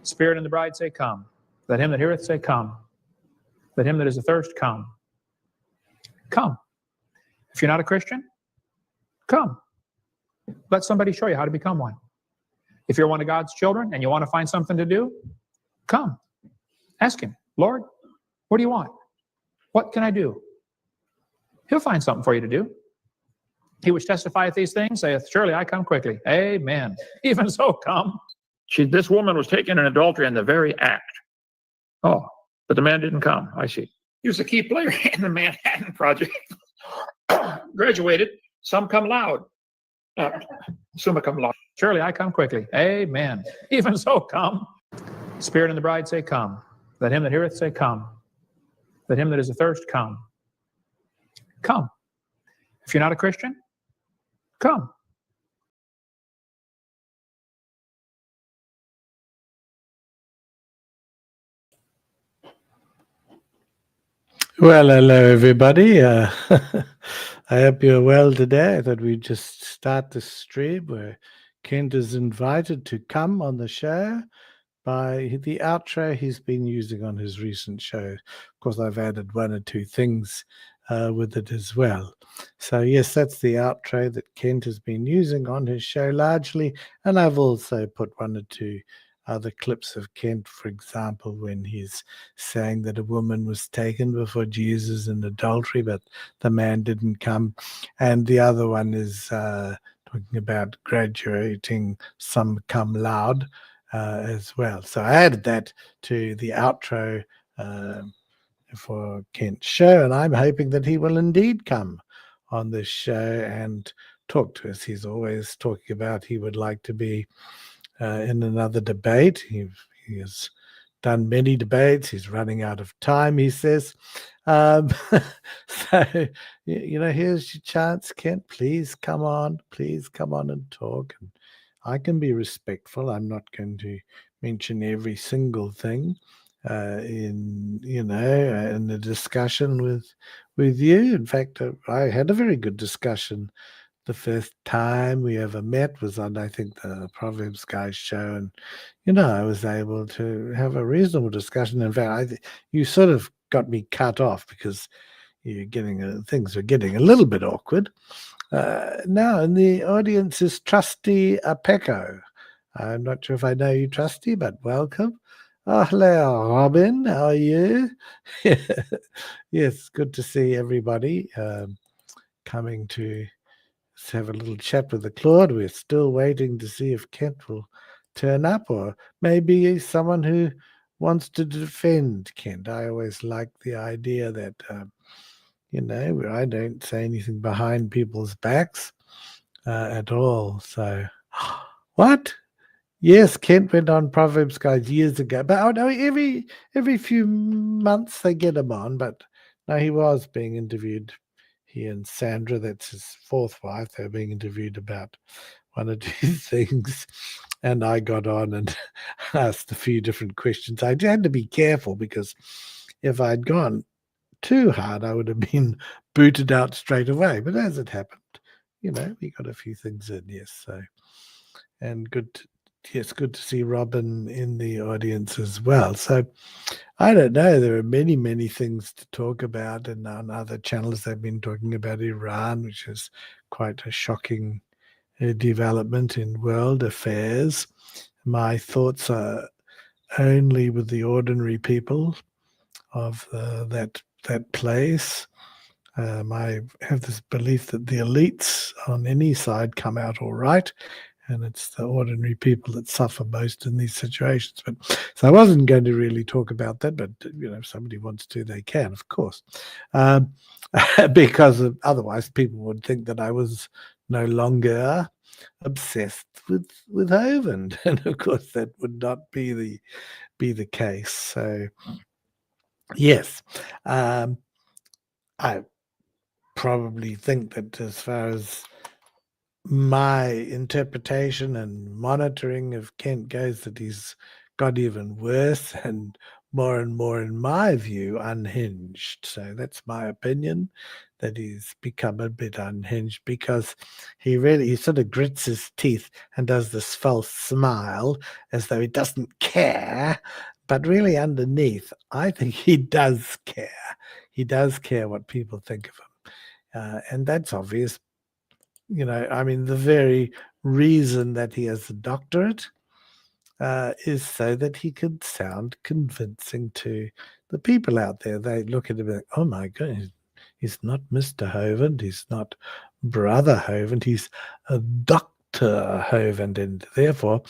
Spirit and the bride say, come. Let him that heareth say, come. Let him that is athirst come. Come. If you're not a Christian, come. Let somebody show you how to become one. If you're one of God's children and you want to find something to do, come. Ask him, Lord, what do you want? What can I do? He'll find something for you to do. He which testifieth these things saith, surely I come quickly. Amen. Even so, come. This woman was taken in adultery in the very act. Oh, but the man didn't come. I see. He was a key player in the Manhattan Project. Graduated. Some come loud. Summa cum laude. Surely I come quickly. Amen. Even so, come. Spirit and the bride say, come. Let him that heareth say, come. Let him that is athirst come. Come. If you're not a Christian, come. Well, hello everybody. I hope you're well today. I thought we'd just start the stream where Kent is invited to come on the show by the outro he's been using on his recent show. Of course, I've added one or two things with it as well. So yes, that's the outro that Kent has been using on his show largely, and I've also put one or two other clips of Kent, for example, when he's saying that a woman was taken before Jesus in adultery, but the man didn't come. And the other one is talking about graduating some cum laude as well. So I added that to the outro for Kent's show, and I'm hoping that he will indeed come on this show and talk to us. He's always talking about he would like to be in another debate. He has done many debates. He's running out of time, he says. So, here's your chance, Kent. Please come on. Please come on and talk. And I can be respectful. I'm not going to mention every single thing in the discussion with you. In fact, I had a very good discussion. The first time we ever met was on, I think, the Proverbs Guys show, and I was able to have a reasonable discussion. In fact, you sort of got me cut off because you're getting things were getting a little bit awkward. Now in the audience is Trusty Apeko. I'm not sure if I know you, Trusty, but welcome. Oh, hello, Robin. How are you? Yes, good to see everybody coming to. Let's have a little chat with the Claude. We're still waiting to see if Kent will turn up, or maybe someone who wants to defend Kent. I always like the idea that, I don't say anything behind people's backs at all. So, what? Yes, Kent went on Proverbs Guys years ago, but no, every few months they get him on. But no, he was being interviewed. He and Sandra, that's his fourth wife, they were being interviewed about one or two things. And I got on and asked a few different questions. I had to be careful because if I'd gone too hard, I would have been booted out straight away. But as it happened, we got a few things in, yes. So, and good to see Robin in the audience as well. So I don't know. There are many, many things to talk about. And on other channels, they've been talking about Iran, which is quite a shocking development in world affairs. My thoughts are only with the ordinary people of that place. I have this belief that the elites on any side come out all right, and it's the ordinary people that suffer most in these situations. But so I wasn't going to really talk about that, but if somebody wants to, they can, of course, because otherwise people would think that I was no longer obsessed with Hovind, and of course that would not be the case. So yes, I probably think that as far as my interpretation and monitoring of Kent goes, that he's got even worse and more, in my view, unhinged. So that's my opinion. that he's become a bit unhinged, because he sort of grits his teeth and does this false smile as though he doesn't care. But really underneath, I think he does care. He does care what people think of him. And that's obvious. I mean, the very reason that he has a doctorate is so that he can sound convincing to the people out there. They look at him and think, oh my goodness, he's not Mr. Hovind, he's not Brother Hovind, he's a Dr. Hovind, and therefore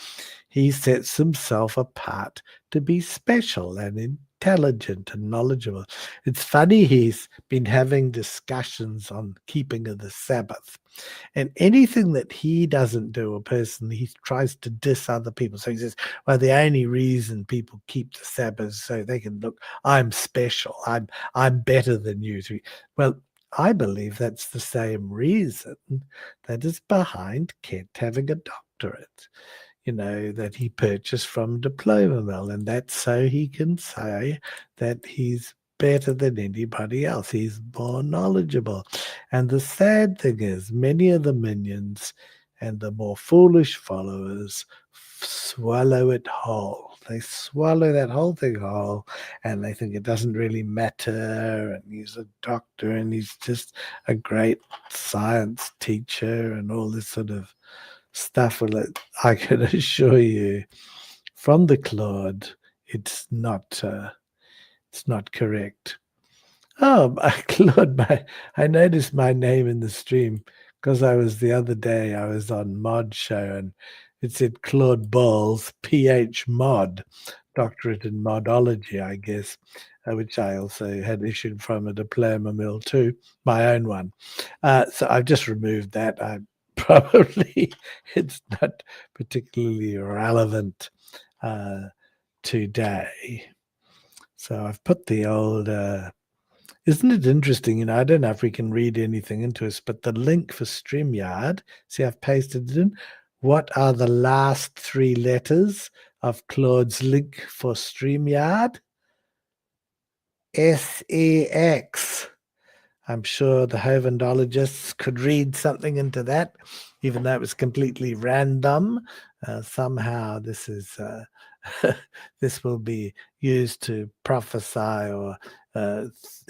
he sets himself apart to be special and intelligent and knowledgeable. It's funny, he's been having discussions on keeping of the Sabbath. And anything that he doesn't do, or personally, he tries to diss other people. So he says, well, the only reason people keep the Sabbath is so they can look, I'm special. I'm better than you three. Well, I believe that's the same reason that is behind Kent having a doctorate, that he purchased from Diploma Mill. And that's so he can say that he's better than anybody else. He's more knowledgeable. And the sad thing is, many of the minions and the more foolish followers swallow it whole. They swallow that whole thing whole, and they think it doesn't really matter. And he's a doctor, and he's just a great science teacher, and all this sort of stuff. Well, I can assure you, from the Claude, it's not correct. Oh, Claude, I noticed my name in the stream because the other day I was on Mod Show, and it said Claude Bowles, PH Mod, doctorate in modology, I guess, which I also had issued from a Diploma Mill too, my own one. So I've just removed that. It's not particularly relevant today. So I've put the old, isn't it interesting? I don't know if we can read anything into this, but the link for StreamYard, see, I've pasted it in. What are the last three letters of Claude's link for StreamYard? SEX. I'm sure the Hovindologists could read something into that, even though it was completely random. Somehow this is this will be used to prophesy or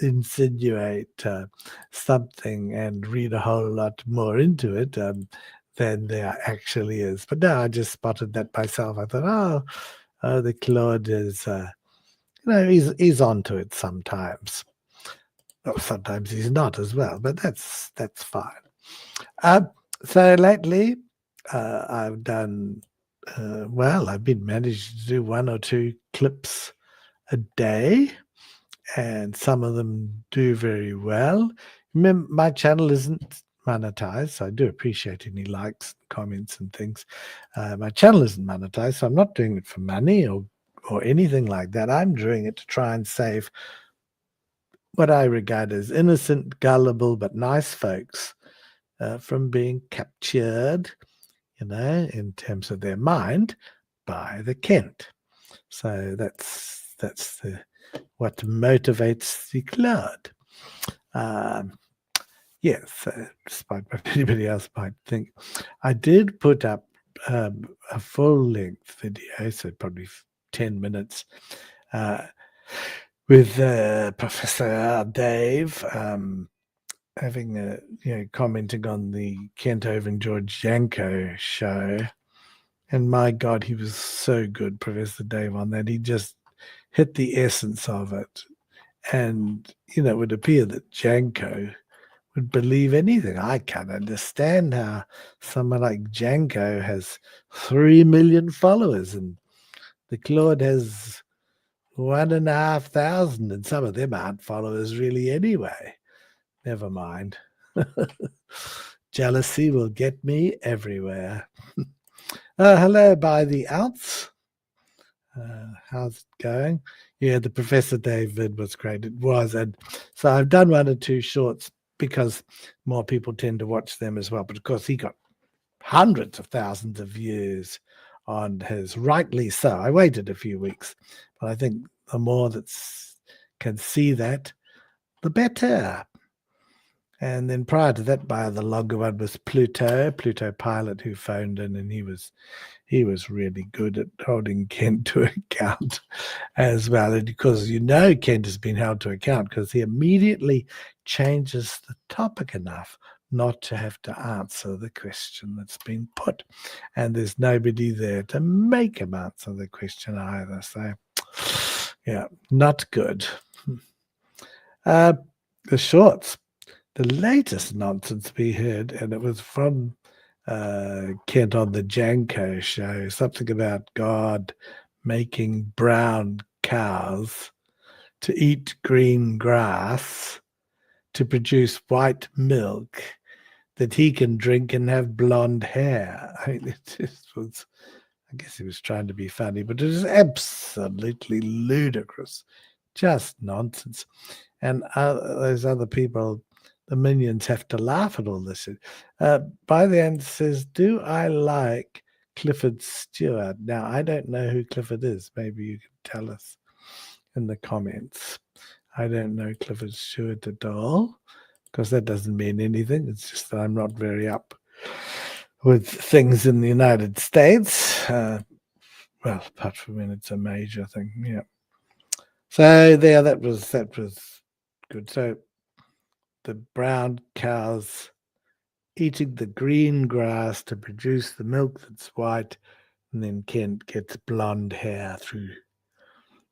insinuate something and read a whole lot more into it than there actually is. But no, I just spotted that myself. I thought, the Claude is, he's onto it sometimes. Oh, sometimes he's not as well, but that's fine. So lately, I've done I've been managed to do 1 or 2 clips a day, and some of them do very well. Remember, my channel isn't monetized, so I do appreciate any likes, comments, and things. My channel isn't monetized, so I'm not doing it for money or anything like that. I'm doing it to try and save what I regard as innocent, gullible, but nice folks from being captured, in terms of their mind, by the Kent. So that's what motivates the Claude. Yes, despite what anybody else might think, I did put up a full-length video, so probably 10 minutes, with Professor Dave having commenting on the Kent Hovind George Yanko show. And my God, he was so good, Professor Dave, on that. He just hit the essence of it. And, it would appear that Janko would believe anything. I can't understand how someone like Janko has 3 million followers, and the Claude has 1,500, and some of them aren't followers really anyway. Never mind. Jealousy will get me everywhere. Hello, by the outs. How's it going? Yeah, the Professor David was great. It was. And so I've done 1 or 2 shorts because more people tend to watch them as well. But of course, he got hundreds of thousands of views on his, rightly so. I waited a few weeks, but I think the more that can see that, the better. And then prior to that, by the longer one was Pluto Pilot, who phoned in, and he was really good at holding Kent to account as well. And because Kent has been held to account because he immediately changes the topic enough not to have to answer the question that's been put. And there's nobody there to make him answer the question either. So, yeah, not good. The shorts, the latest nonsense we heard, and it was from Kent on the Janko show, something about God making brown cows to eat green grass to produce white milk that he can drink and have blonde hair. I mean, it just was, I guess he was trying to be funny, but it is absolutely ludicrous, just nonsense. And those other people, the minions, have to laugh at all this. By the end says, do I like Clifford Stewart? Now, I don't know who Clifford is. Maybe you can tell us in the comments. I don't know Clifford Stewart at all, because that doesn't mean anything. It's just that I'm not very up with things in the United States. Well, apart from when it's a major thing, yeah. So there, that was good. So the brown cows eating the green grass to produce the milk that's white, and then Kent gets blonde hair through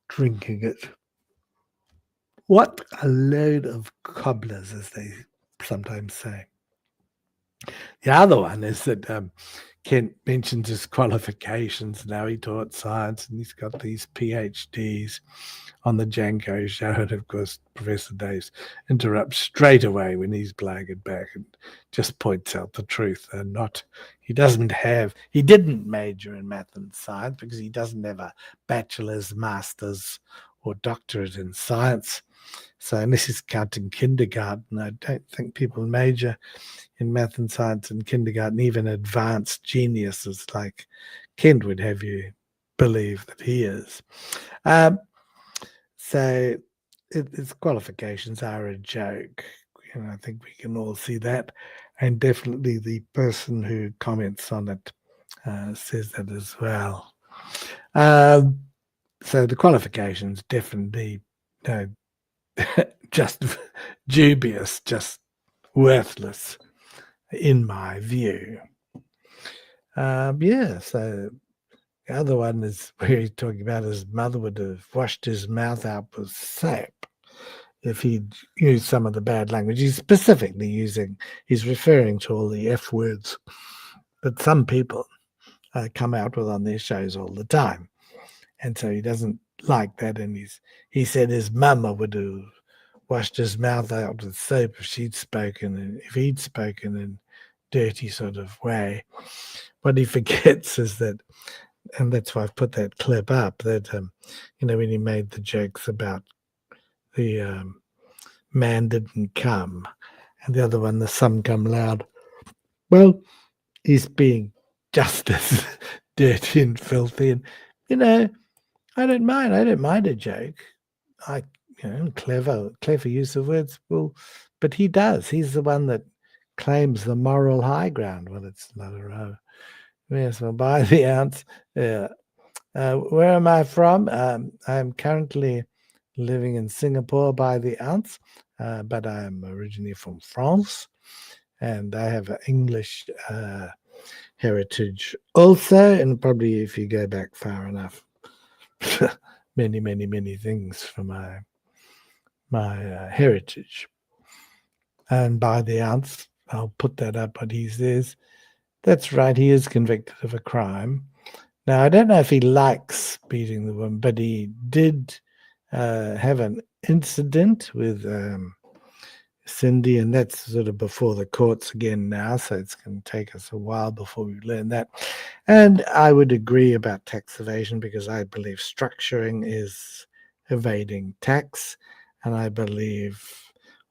drinking it. What a load of cobblers, as they sometimes say. The other one is that Kent mentions his qualifications. Now he taught science and he's got these PhDs on the Janko show. And of course, Professor Daves interrupts straight away when he's blagging back and just points out the truth. And he didn't major in math and science because he doesn't have a bachelor's, master's, or doctorate in science. So unless he's counting kindergarten, I don't think people major in math and science in kindergarten, even advanced geniuses like Kent would have you believe that he is. So his qualifications are a joke. I think we can all see that. And definitely the person who comments on it says that as well. So the qualifications definitely just dubious, just worthless, in my view. So the other one is where he's talking about his mother would have washed his mouth out with soap if he'd used some of the bad language. He's referring to all the F words that some people come out with on their shows all the time. And so he doesn't like that. And he said his mama would have washed his mouth out with soap if he'd spoken in dirty sort of way. What he forgets is that, and that's why I've put that clip up, that when he made the jokes about the man didn't come, and the other one, the sun come loud. Well, he's being just as dirty and filthy, and I don't mind a joke. Clever use of words. Well, but he does. He's the one that claims the moral high ground. Well, it's not a row. Yes, well, by the ounce. Yeah. Where am I from? I'm currently living in Singapore by the ounce, but I'm originally from France, and I have an English heritage also, and probably if you go back far enough, many, many, many things from my heritage. And by the ounce, I'll put that up, but he says, that's right, he is convicted of a crime. Now, I don't know if he likes beating the woman, but he did have an incident with Cindy, and that's sort of before the courts again now, so it's going to take us a while before we learn that. And I would agree about tax evasion because I believe structuring is evading tax, and I believe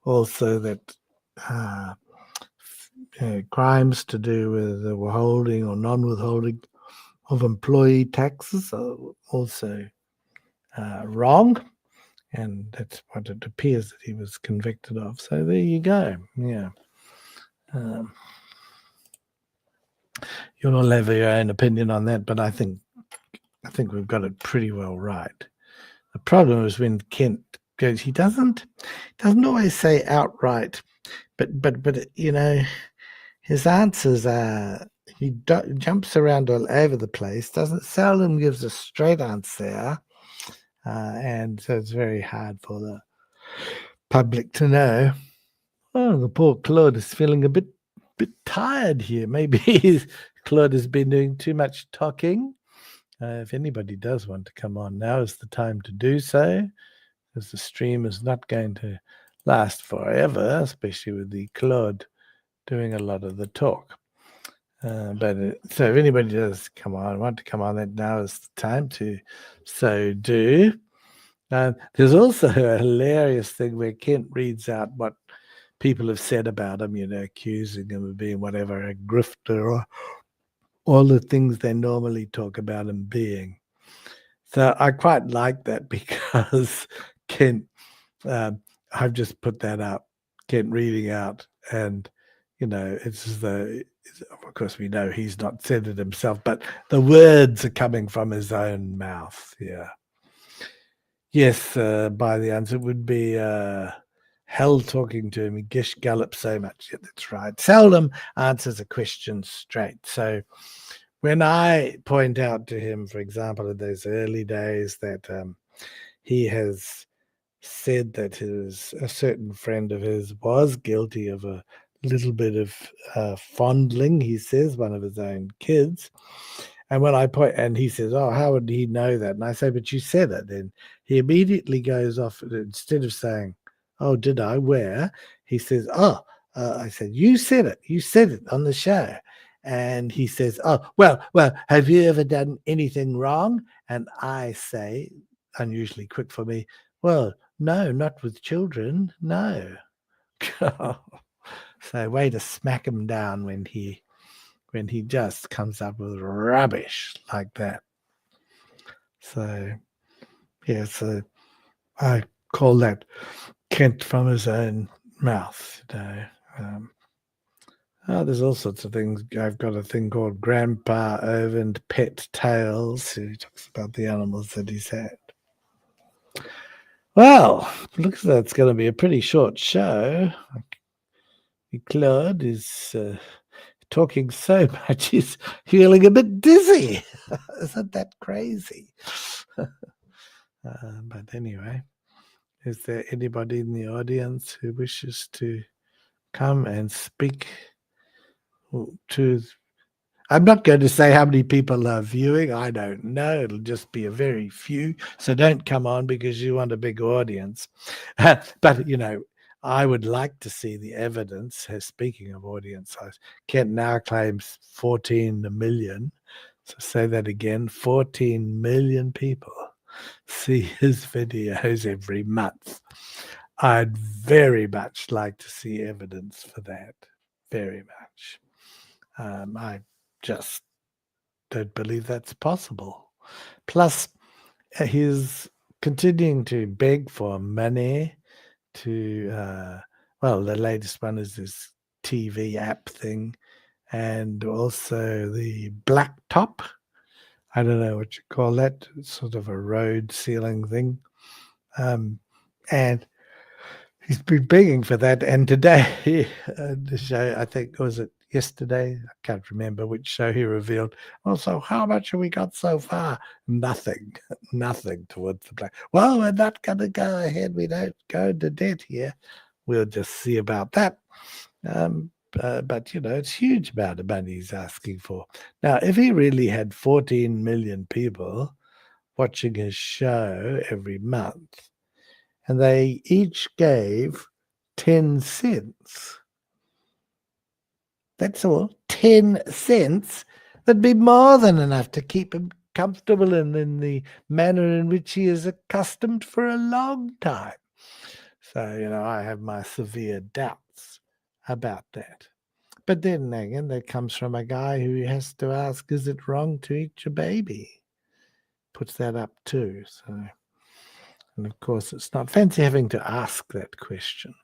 also that crimes to do with the withholding or non-withholding of employee taxes are also wrong. And that's what it appears that he was convicted of. So there you go. Yeah. You'll all have your own opinion on that, but I think we've got it pretty well right. The problem is when Kent goes, he doesn't always say outright, but his answers are, he jumps around all over the place, seldom gives a straight answer, and so it's very hard for the public to know. Oh, the poor Claude is feeling a bit tired here. Maybe Claude has been doing too much talking. If anybody does want to come on, now is the time to do so, because the stream is not going to last forever, especially with the Claude doing a lot of the talk. So if anybody does want to come on, that now is the time to so do. There's also a hilarious thing where Kent reads out what people have said about him, accusing him of being whatever, a grifter, or all the things they normally talk about him being. So I quite like that because Kent, I've just put that up, Kent reading out, and, it's as though, of course, we know he's not said it himself, but the words are coming from his own mouth. Yeah. Yes, by the answer, it would be hell talking to him. He gish gallop so much. Yeah, that's right. Seldom answers a question straight. So when I point out to him, for example, in those early days that he has said that a certain friend of his was guilty of a little bit of fondling, he says, one of his own kids. And when I point, and he says, "Oh, how would he know that?" And I say, "But you said it." And he immediately goes off, instead of saying, "Oh, did I? Where?" He says, "Oh," I said, "You said it. You said it on the show." And he says, "Oh, well, have you ever done anything wrong?" And I say, unusually quick for me, "Well, no, not with children, no." So way to smack him down when he just comes up with rubbish like that. So yeah, so I call that Kent from his own mouth. There's all sorts of things. I've got a thing called Grandpa Hovind Pet Tales. He talks about the animals that he's had. Well, looks like it's going to be a pretty short show. Claude is talking so much, he's feeling a bit dizzy. Isn't that crazy? But anyway, is there anybody in the audience who wishes to come and speak to? I'm not going to say how many people are viewing. I don't know. It'll just be a very few. So don't come on because you want a big audience. But, I would like to see the evidence. Speaking of audience size, Kent now claims 14 million. So say that again, 14 million people see his videos every month. I'd very much like to see evidence for that. Very much. I just don't believe that's possible. Plus, he's continuing to beg for money to, the latest one is this TV app thing, and also the blacktop. I don't know what you call that. It's sort of a road ceiling thing. And he's been begging for that. And today, the show, I think, was it yesterday? I can't remember which show he revealed. Also, how much have we got so far? Nothing. Nothing towards the black. Well, we're not going to go ahead. We don't go into debt here. We'll just see about that. But it's huge amount of money he's asking for. Now, if he really had 14 million people watching his show every month, and they each gave 10 cents. That's all. 10 cents. That'd be more than enough to keep him comfortable and in the manner in which he is accustomed for a long time. So, I have my severe doubts about that. But then again, that comes from a guy who has to ask, is it wrong to eat your baby? Puts that up too. So And of course, it's not fancy having to ask that question.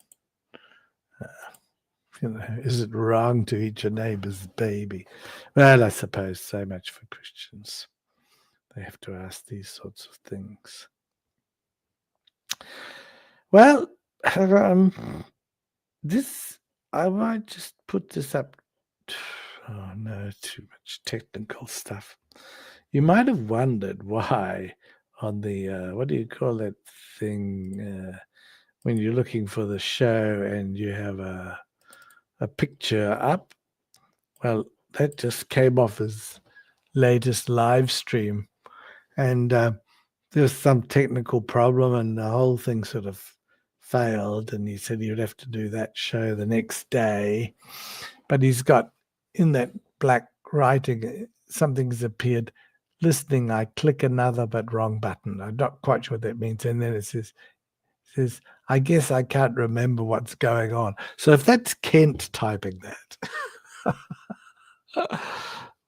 Is it wrong to eat your neighbor's baby? Well, I suppose so much for Christians. They have to ask these sorts of things. Well, this, I might just put this up. Oh no, too much technical stuff. You might have wondered why on the, what do you call that thing, when you're looking for the show and you have a picture up? Well, that just came off his latest live stream. And there's some technical problem and the whole thing sort of failed. And he said he would have to do that show the next day. But he's got in that black writing, something's appeared. Listening, I click another but wrong button. I'm not quite sure what that means. And then it says, I guess I can't remember what's going on. So if that's Kent typing that,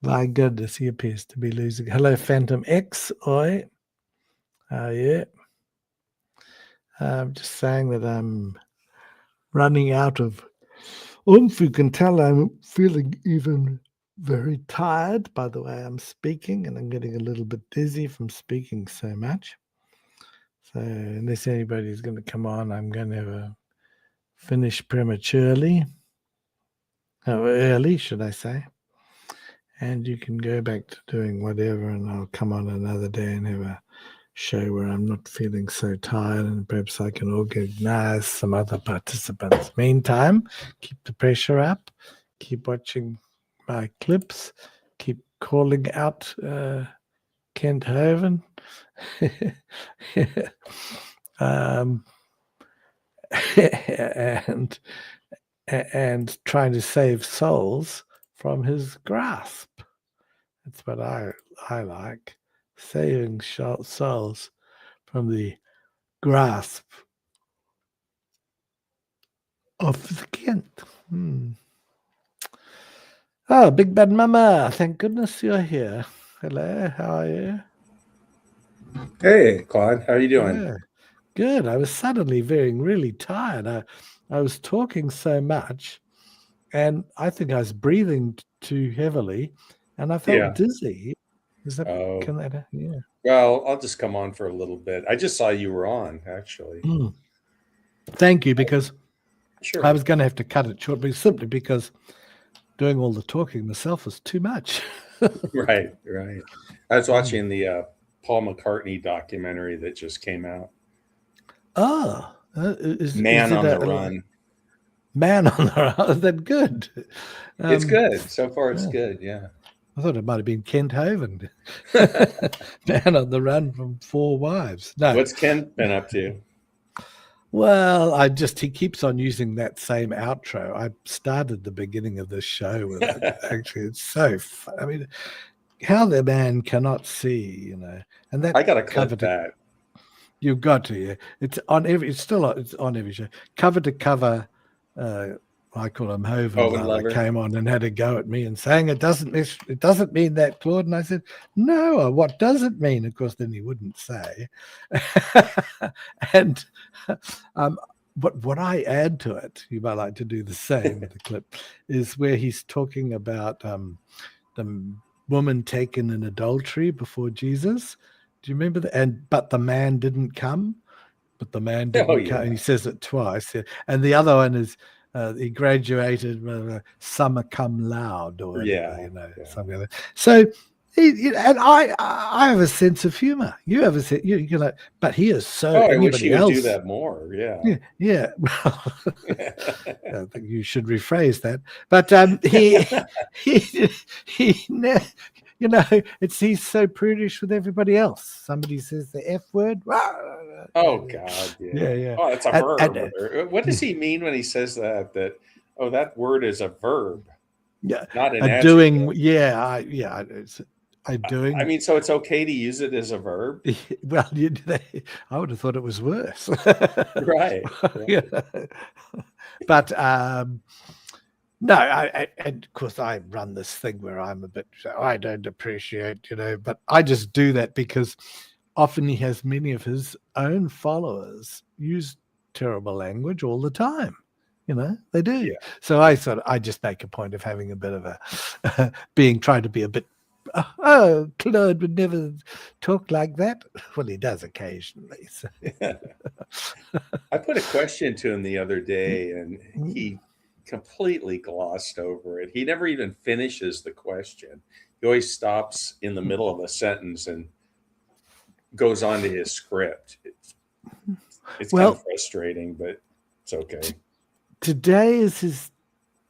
my goodness, he appears to be losing. Hello, Phantom X. Oi. Yeah. I'm just saying that I'm running out of oomph. You can tell I'm feeling even very tired by the way I'm speaking, and I'm getting a little bit dizzy from speaking so much. So unless anybody's going to come on, I'm going to finish prematurely. Oh, early, should I say. And you can go back to doing whatever, and I'll come on another day and have a show where I'm not feeling so tired, and perhaps I can organize some other participants. Meantime, keep the pressure up, keep watching my clips, keep calling out Kent Hovind. and trying to save souls from his grasp. That's what I like, saving souls from the grasp of the Kent. Oh, Big Bad Mama, thank goodness you're here. Hello, how are you? Hey, Claude, how are you doing? Yeah, good. I was suddenly feeling really tired. I was talking so much, and I think I was breathing too heavily, and I felt Yeah. dizzy. Is that, Oh, can that, yeah. well, I'll just come on for a little bit. I just saw you were on, actually. Thank you, because Sure. I was going to have to cut it short, but simply because doing all the talking myself was too much. Right. I was watching the Paul McCartney documentary that just came out. Oh, is Man it on the Run. Man on the Run? Is that good? It's good. So far, it's yeah. good. Yeah. I thought it might have been Kent Hovind. Man on the Run from 4 Wives. No. What's Ken been up to? Well, he keeps on using that same outro. I started the beginning of this show with it. Actually, it's so fun. I mean, how the man cannot see, and that I got to clip that. You've got to, yeah. It's on every show, cover to cover. I call him Hovind Lover. Came on and had a go at me and saying it doesn't mean that, Claude. And I said, no, what does it mean? Of course, then he wouldn't say. And but what I add to it, you might like to do the same with the clip, is where he's talking about the woman taken in adultery before Jesus. Do you remember that? But the man didn't come. But the man didn't come. And he says it twice. And the other one is he graduated summa cum laude or whatever, something like that. So, and I have a sense of humor. You have a sense. You're like, but he is so. I wish he would do else, that more. Yeah. Yeah. Well, I think you should rephrase that. But he's so prudish with everybody else. Somebody says the F word. Oh God. Yeah. Oh, it's a verb. What does he mean when he says that? That word is a verb. Yeah. Not an adjective. Doing. Yeah. It's doing. I mean, so it's okay to use it as a verb. Well, I would have thought it was worse. Right. Yeah. But no, and of course I run this thing where I'm a bit. I don't appreciate, but I just do that because often he has many of his own followers use terrible language all the time. They do. Yeah. So I just make a point of having a bit of a trying to be a bit. Claude would never talk like that. Well, he does occasionally. So. I put a question to him the other day, and he completely glossed over it. He never even finishes the question. He always stops in the middle of a sentence and goes on to his script. It's kind of frustrating, but it's okay. Today is his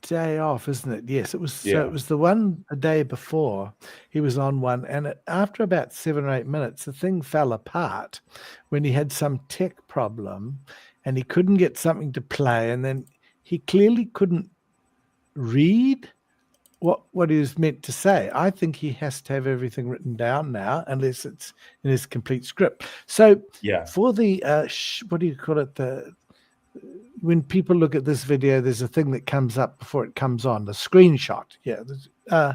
day off, isn't it? Yes, it was. So Yeah. it was the day before he was on one, and after about 7 or 8 minutes, the thing fell apart when he had some tech problem, and he couldn't get something to play, and then he clearly couldn't read what he was meant to say. I think he has to have everything written down now, unless it's in his complete script. So Yeah. for the what do you call it? When people look at this video, there's a thing that comes up before it comes on, the screenshot. Yeah.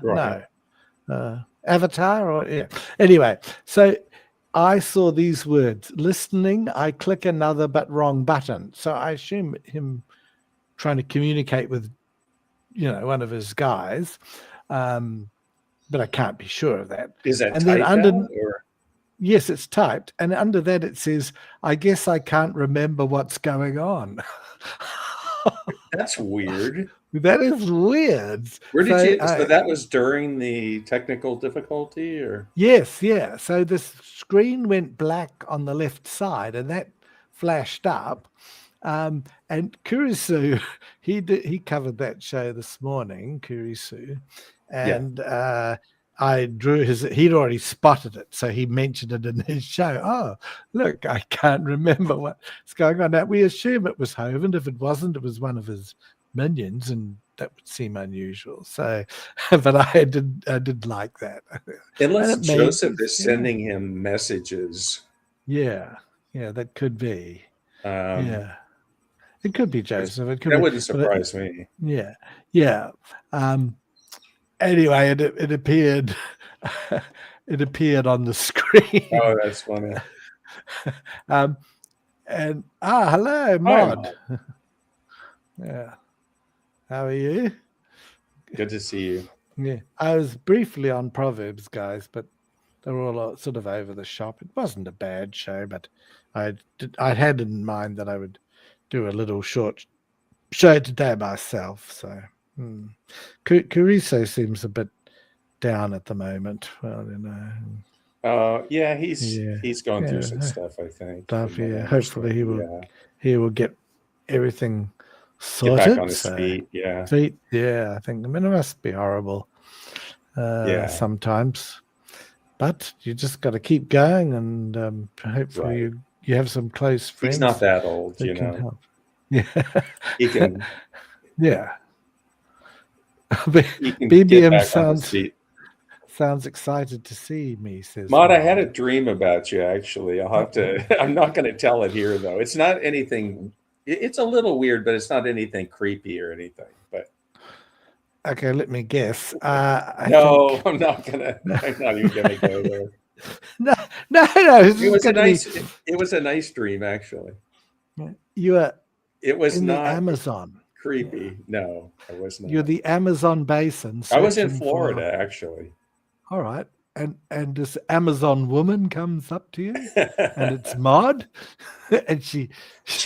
Right. No. Avatar or yeah. Anyway, so I saw these words: listening, I click another but wrong button. So I assume him trying to communicate with, one of his guys. But I can't be sure of that. Is that and typed then under out, or? Yes, it's typed. And under that it says, I guess I can't remember what's going on. That's weird. That is weird. Where did you? So that was during the technical difficulty, or? Yes, yeah. So the screen went black on the left side, and that flashed up. And Kurisu, he covered that show this morning, Kurisu, and I drew he'd already spotted it, so he mentioned it in his show. Oh, look, I can't remember what's going on. Now, we assume it was Hovind. If it wasn't, it was one of his minions, and that would seem unusual. So, but I did like that. Unless Joseph is sending him messages. Yeah, that could be. Yeah. It could be Joseph. It could that wouldn't surprise me. Yeah. Anyway, it appeared. It appeared on the screen. Oh, that's funny. And hello, Mod. Yeah. How are you? Good to see you. Yeah, I was briefly on Proverbs, guys, but they were all sort of over the shop. It wasn't a bad show, but I had in mind that I would do a little short show today myself. So Cariso seems a bit down at the moment. Well, he's going through some stuff, I think. Hopefully he will get everything sorted. Get back on his feet. I think it must be horrible sometimes, but you just got to keep going, and hopefully you have some close friends. He's not that old, Help. Yeah, he can. Yeah, He can BBM sounds excited to see me. Says Maud, I had a dream about you. Actually, I'll have to. I'm not going to tell it here, though. It's not anything. It's a little weird, but it's not anything creepy or anything. But okay, let me guess. I'm not even gonna go there. No. It was a nice dream, actually. It was not the Amazon. Creepy. No, I was not. You're the Amazon basin. I was in Florida, actually. All right. And this Amazon woman comes up to you, and it's Maud, and she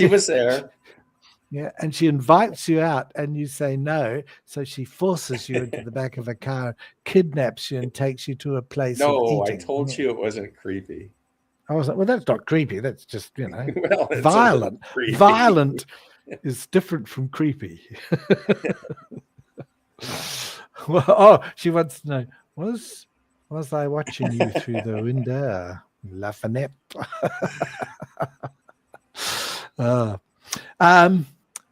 was there. Yeah, and she invites you out, and you say no. So she forces you into the back of a car, kidnaps you, and takes you to a place. No, I told you it wasn't creepy. I was like, well, that's not creepy. That's just violent. Violent is different from creepy. Well, she wants to know, was I watching you through the window, La Fenêtre?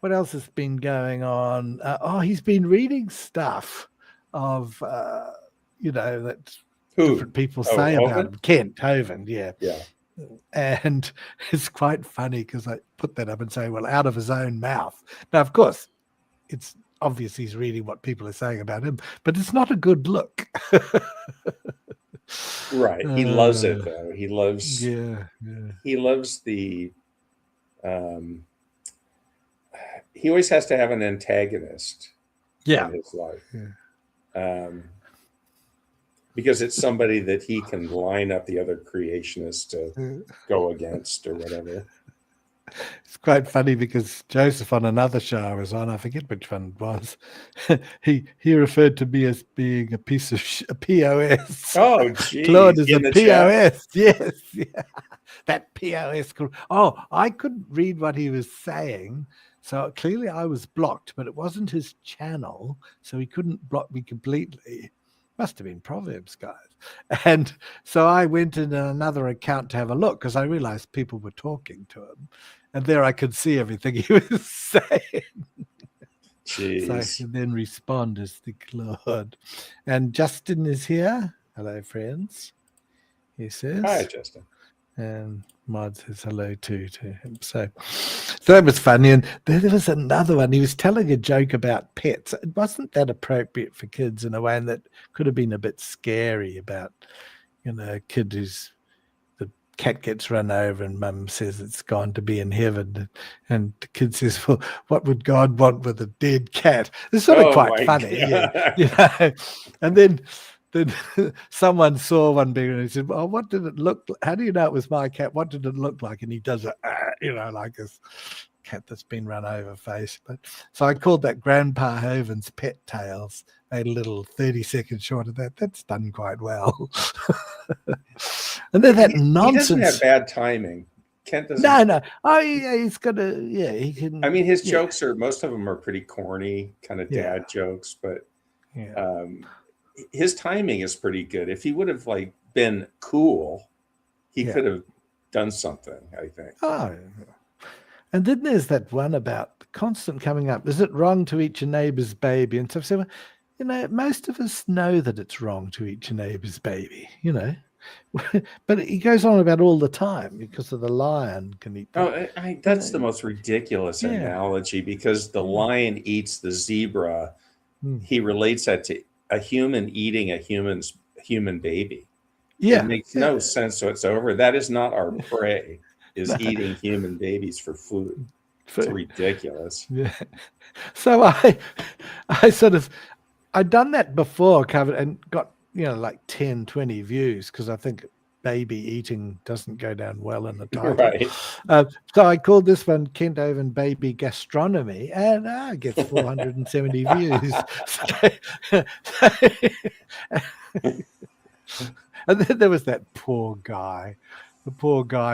What else has been going on? He's been reading stuff of, that different people say about him. Kent Hovind, yeah. And it's quite funny because I put that up and say, well, out of his own mouth. Now, of course, it's obvious he's reading what people are saying about him, but it's not a good look. Right. He loves it though. He loves Yeah. he loves the um he always has to have an antagonist Yeah. in his life. Yeah. Um because it's somebody that he can line up the other creationists to go against or whatever. It's quite funny because Joseph on another show I was on, I forget which one it was, he referred to me as being a piece of a POS. Oh, geez. Claude is In a the chat? POS. Yes. Yeah. That POS. Oh, I couldn't read what he was saying. So clearly I was blocked, but it wasn't his channel. So he couldn't block me completely. Must have been Proverbs, guys. And so I went in another account to have a look because I realized people were talking to him. And there I could see everything he was saying. Jeez. So I can then respond as the Claude. And Justin is here. Hello, friends. He says. Hi, Justin. And Maud says hello too to him. So that was funny. And there was another one. He was telling a joke about pets. It wasn't that appropriate for kids in a way, and that could have been a bit scary about, a kid who's the cat gets run over and mum says it's gone to be in heaven. And the kid says, well, what would God want with a dead cat? It's sort of quite funny. Yeah. And then someone saw one bigger and he said, well, what did it look like? How do you know it was my cat? What did it look like? And he does it, like this cat that's been run over face. But so I called that Grandpa Hovind's Pet Tales, made a little 30-second short of that. That's done quite well. And then that nonsense. He doesn't have bad timing. Kent doesn't. No. Oh, yeah, he's gonna. Yeah, he can. I mean, his jokes most of them are pretty corny, kind of dad jokes, but his timing is pretty good. If he would have been cool, he could have done something, I think. Oh, and then there's that one about constant coming up. Is it wrong to eat your neighbor's baby? And stuff. So, most of us know that it's wrong to eat your neighbor's baby. But he goes on about all the time because of the lion can eat. That's the most ridiculous analogy because the lion eats the zebra. He relates that to a human eating a human baby. Yeah, it makes no sense whatsoever. That is not our prey. Is eating human babies for food. It's ridiculous. Yeah. So I'd done that before, covered and got 10, 20 views because I think baby eating doesn't go down well in the title. Right. So I called this one Kent Hovind Baby Gastronomy and it gets 470 views. And then there was that poor guy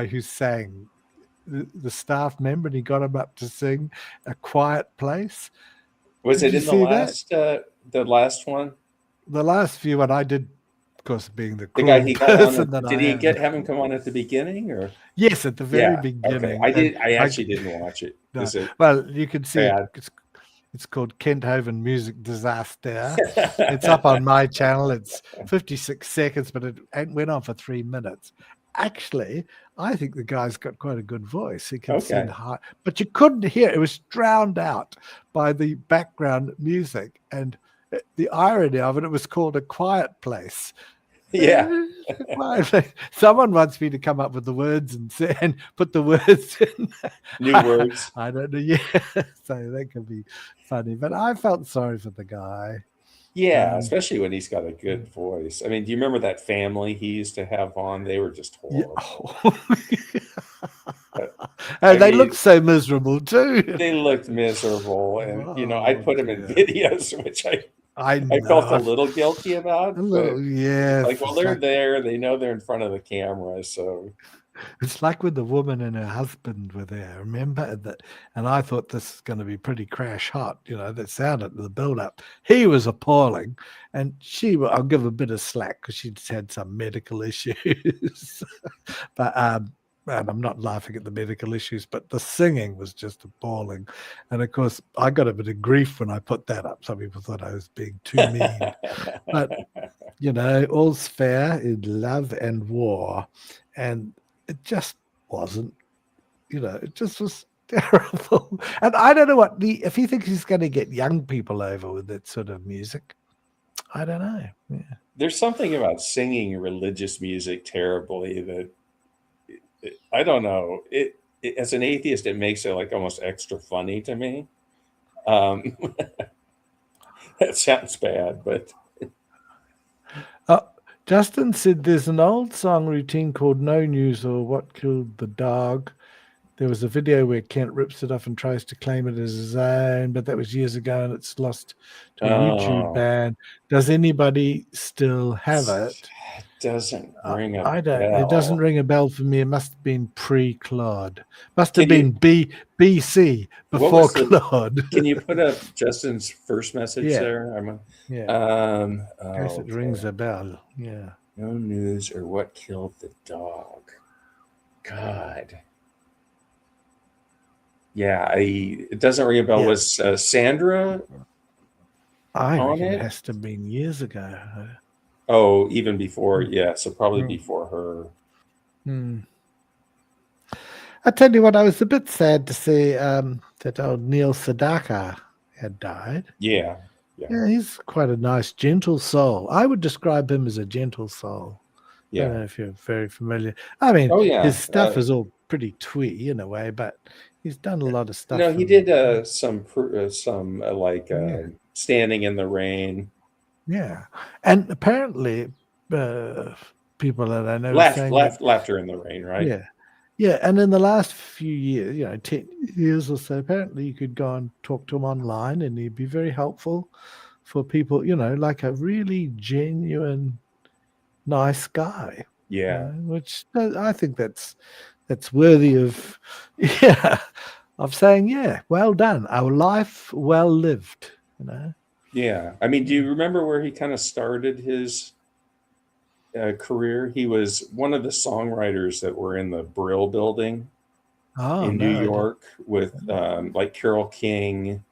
who sang, the staff member, and he got him up to sing A Quiet Place. Was it in the last one? The last few, and I did, of course, being the guy he person got on. Did he have him come on at the beginning, or? Yes, at the very beginning. Okay. I actually didn't watch it. No. Well, you can see it's called Kent Hovind Music Disaster. It's up on my channel. It's 56 seconds, but it went on for 3 minutes. Actually, I think the guy's got quite a good voice. He can sing high, but you couldn't hear it. It was drowned out by the background music. And the irony of it was called A Quiet Place. Yeah. Someone wants me to come up with the words and put the words in. New words. I don't know. Yeah. So that could be funny. But I felt sorry for the guy. Yeah, especially when he's got a good voice. I mean, do you remember that family he used to have on? They were just horrible. They looked so miserable too. They looked miserable. And, I put them in videos, which I know. felt a little guilty about. They're there. They know they're in front of the camera, so it's like when the woman and her husband were there. Remember that? And I thought this is going to be pretty crash hot. That sounded the build up. He was appalling, and I'll give a bit of slack because she'd had some medical issues. But and I'm not laughing at the medical issues, but the singing was just appalling. And of course, I got a bit of grief when I put that up. Some people thought I was being too mean. But, all's fair in love and war. And it just wasn't, it just was terrible. And I don't know if he thinks he's going to get young people over with that sort of music. I don't know. Yeah. there's something about singing religious music terribly that I don't know. As an atheist, it makes it like almost extra funny to me. Um, that sounds bad, but Justin said there's an old song routine called No News or What Killed the Dog. There was a video where Kent rips it off and tries to claim it as his own, but that was years ago and it's lost to a YouTube oh, ban. Does anybody still have it? it doesn't ring a I don't. It doesn't bell. ring a bell for me. It must have been pre-Claude. Must have Can you? been BC What before was the? Claude. Can you put up Justin's first message Yeah. there? Yeah. Um. In case it Okay. rings a bell. Yeah. No news or what killed the dog. God. Yeah, it doesn't ring a bell. Yeah. Was Sandra I on reckon it it? has to have been years ago. Oh, even before. Mm. Yeah, so probably Mm. before her. Hmm. I tell you what, I was a bit sad to see that old Neil Sedaka had died. Yeah. Yeah. Yeah, he's quite a nice, gentle soul. I would describe him as a gentle soul. I don't Yeah. know if you're very familiar. I mean, Oh, yeah. his stuff is all pretty twee in a way, but he's done a lot of stuff. No, he did some like Yeah. Standing in the Rain. Yeah, and apparently, people that I know are saying that, Laughter in the Rain, right? yeah, yeah, and in the last few years, 10 years or so, apparently you could go and talk to him online, and he'd be very helpful for people. Like a really genuine, nice guy. Yeah. Which I think that's worthy of, yeah, of saying, yeah, well done, our life well lived. Yeah. I mean, do you remember where he kind of started his career? He was one of the songwriters that were in the Brill Building Oh, in New no, I don't. York with like Carole King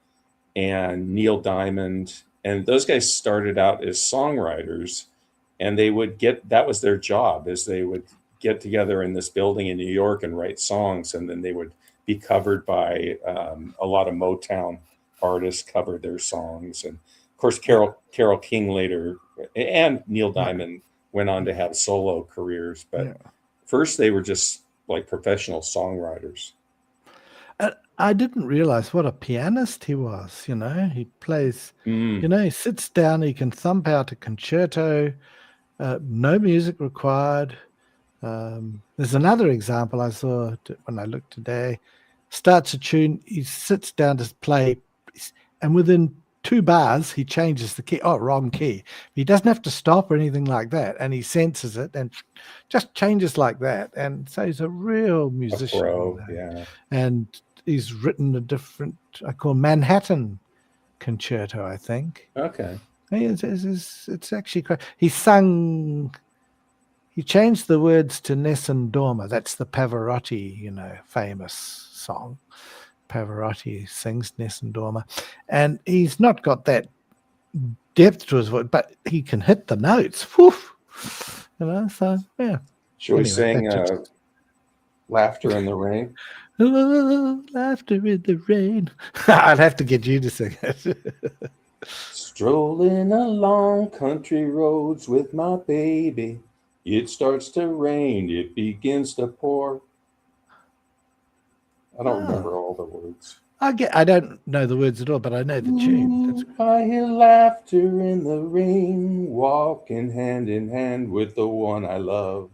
and Neil Diamond. And those guys started out as songwriters, and that was their job, is they would get together in this building in New York and write songs, and then they would be covered by a lot of Motown artists covered their songs. And of course, Carole King later and Neil Diamond went on to have solo careers, but first they were just like professional songwriters. I didn't realize what a pianist he was. He plays, he sits down, he can thump out a concerto, no music required. There's another example I saw when I looked today. Starts a tune, he sits down to play, and within 2 bars, he changes the key. Oh, wrong key. He doesn't have to stop or anything like that, and he senses it and just changes like that. And so he's a real musician. A pro, yeah. And he's written a different, I call Manhattan Concerto, I think. Okay. It's actually quite. He changed the words to Nessun Dorma. That's the Pavarotti, famous song. Pavarotti sings Nessun Dorma, and he's not got that depth to his voice, but he can hit the notes. Woof, so yeah. Should we sing Laughter in the Rain? Oh, laughter in the rain. I'd have to get you to sing it. Strolling along country roads with my baby. It starts to rain. It begins to pour. I don't remember all the words. I don't know the words at all, but I know the tune. I hear laughter in the rain, walking hand in hand with the one I love.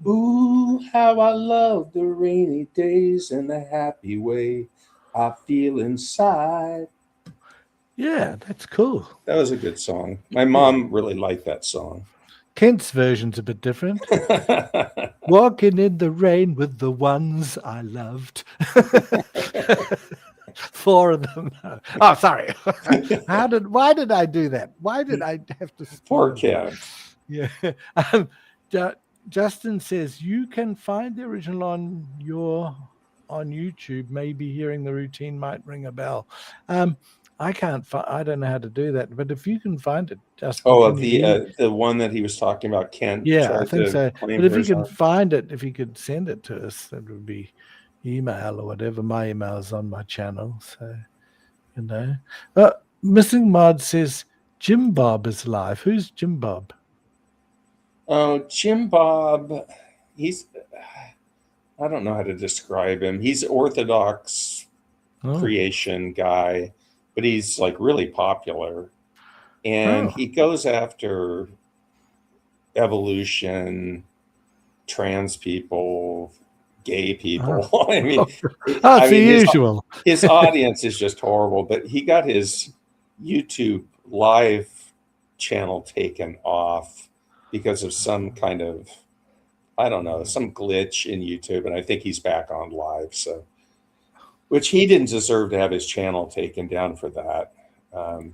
Ooh, how I love the rainy days and the happy way I feel inside. Yeah, that's cool. That was a good song. My mom really liked that song. Kent's version's a bit different. Walking in the rain with the ones I loved. 4 of them. Oh, sorry. Why did I do that? Why did I have to? Poor Ken. Yeah. Justin says you can find the original on YouTube. Maybe hearing the routine might ring a bell. I can't. I don't know how to do that. But if you can find it, Justin. Oh, the one that he was talking about, Kent. Yeah, I think so. But if you can find it, if you could send it to us, that would be email or whatever. My email is on my channel, so Missing Mod says Jim Bob is live. Who's Jim Bob? Oh, Jim Bob, he's, I don't know how to describe him. He's Orthodox Oh, creation guy, but he's like really popular. And oh, he goes after evolution, trans people, gay people. oh. I mean, Oh, I it's the mean usual. his audience is just horrible. But he got his YouTube live channel taken off because of some kind of, I don't know, some glitch in YouTube, and I think he's back on live. So, which he didn't deserve to have his channel taken down for that. Um,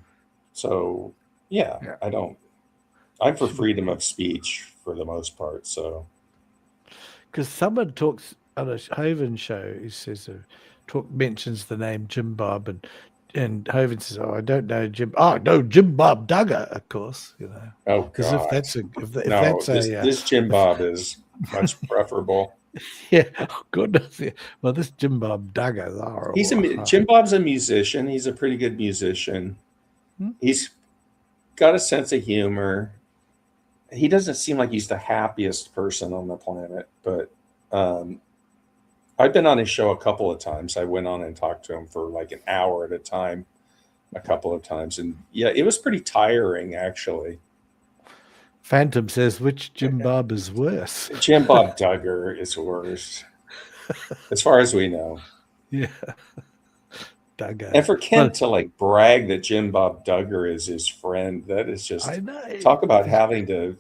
so, yeah, Yeah. I don't. I'm for Should freedom be. of speech for the most part. So, Because someone talks on a Hovind show, he says, mentions the name Jim Bob, and Hovind says, "Oh, I don't know Jim. Oh, no, Jim Bob Duggar, of course. You know, oh as if God, that's if no, that's this Jim Bob is much preferable. yeah, oh, goodness. Yeah. Well, this Jim Bob Duggar is horrible. Jim Bob's a musician. He's a pretty good musician. Hmm? He's got a sense of humor. He doesn't seem like he's the happiest person on the planet, but um, I've been on his show a couple of times. I went on and talked to him for like an hour at a time, a couple of times, and yeah, it was pretty tiring actually. Phantom says, which Jim Bob is worse? Jim Bob Duggar is worse, as far as we know. Yeah, Duggar. And for Kent Well, to like brag that Jim Bob Duggar is his friend, that is just I know. talk about having to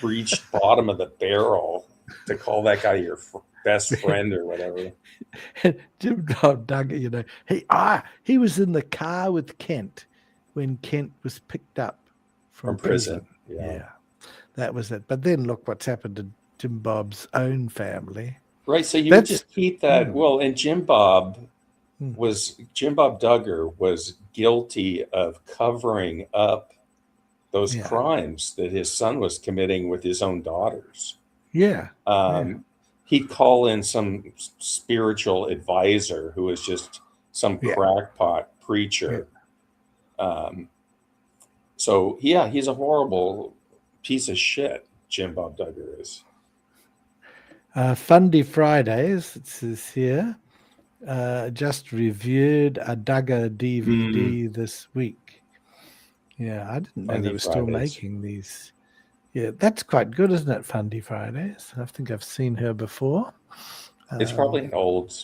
reach bottom of the barrel to call that guy your best friend or whatever. Jim Bob Duggar, you know, he was in the car with Kent when Kent was picked up from prison. Yeah. That was it. But then look what's happened to Jim Bob's own family. Right. So you would just keep that. Hmm. Well, and Jim Bob Hmm. Duggar was guilty of covering up those Yeah. crimes that his son was committing with his own daughters. Yeah. He'd call in some spiritual advisor who was just some Yeah. crackpot preacher. So yeah, he's a horrible piece of shit. Jim Bob Duggar is. Fundy Fridays, it says here, just reviewed a Duggar DVD this week. Yeah, I didn't know Fundy they were still Fridays. making these. Yeah, that's quite good, isn't it, Fundy Fridays? I think I've seen her before. It's probably an old